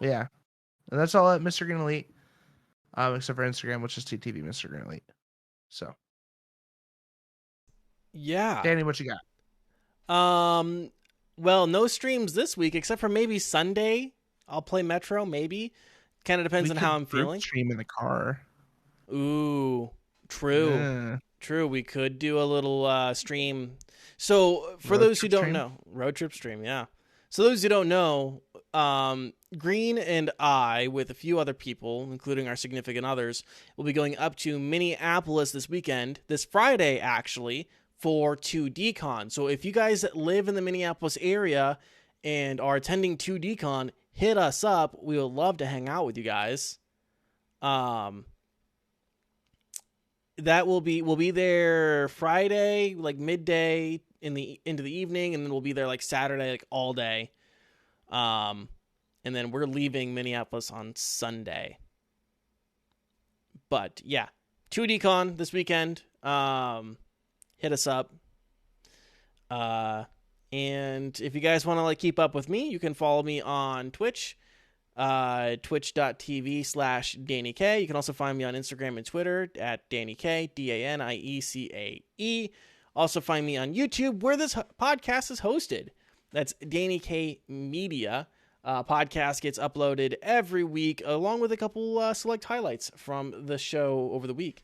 Yeah. And that's all at Mr. Green Elite. Except for Instagram, which is TTV Mr. Green Elite. So. Yeah. Danny, what you got? Well, no streams this week except for maybe Sunday. I'll play Metro, maybe. Kind of depends on how I'm feeling. Stream in the car. Ooh, true. Yeah. True. We could do a little stream. So, for those who don't know, road trip stream, yeah. So, those who don't know, Green and I, with a few other people, including our significant others, will be going up to Minneapolis this weekend, this Friday, actually, for 2DCon. So if you guys live in the Minneapolis area and are attending 2DCon, hit us up. We would love to hang out with you guys. We'll be there Friday, like midday into the evening, and then we'll be there like Saturday, like all day. And then we're leaving Minneapolis on Sunday. But yeah, 2DCon this weekend. Hit us up. And if you guys want to like keep up with me, you can follow me on Twitch, twitch.tv/DannyK. You can also find me on Instagram and Twitter at DannyK, DANIECAE. Also find me on YouTube, where this podcast is hosted. That's Danny K Media. Podcast gets uploaded every week, along with a couple select highlights from the show over the week.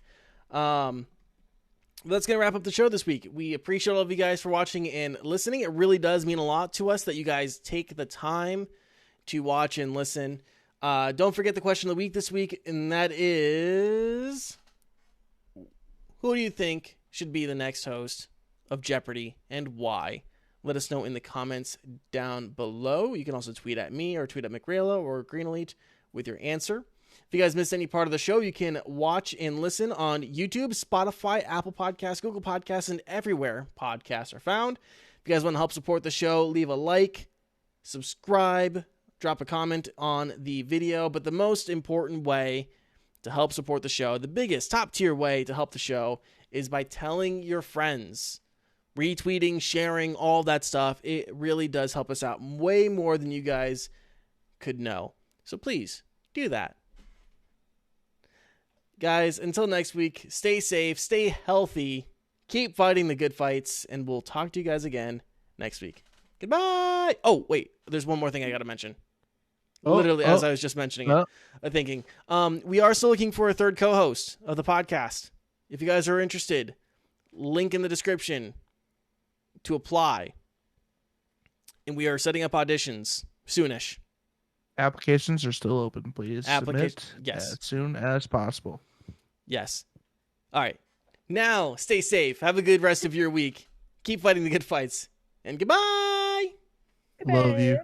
That's going to wrap up the show this week. We appreciate all of you guys for watching and listening. It really does mean a lot to us that you guys take the time to watch and listen. Don't forget the question of the week this week, and that is, who do you think should be the next host of Jeopardy and why? Let us know in the comments down below. You can also tweet at me or tweet at Mickerayla or Green Elite with your answer. If you guys missed any part of the show, you can watch and listen on YouTube, Spotify, Apple Podcasts, Google Podcasts, and everywhere podcasts are found. If you guys want to help support the show, leave a like, subscribe, drop a comment on the video. But the most important way to help support the show, the biggest top tier way to help the show, is by telling your friends, retweeting, sharing, all that stuff. It really does help us out way more than you guys could know. So please do that. Guys, until next week, stay safe, stay healthy, keep fighting the good fights, and we'll talk to you guys again next week. Goodbye! Oh, wait, there's one more thing I gotta mention. As I was just mentioning it, thinking. We are still looking for a third co-host of the podcast. If you guys are interested, link in the description to apply. And we are setting up auditions soonish. Applications are still open. Please submit yes, as soon as possible. Yes. All right. Now, stay safe. Have a good rest of your week. Keep fighting the good fights. And goodbye. Love you.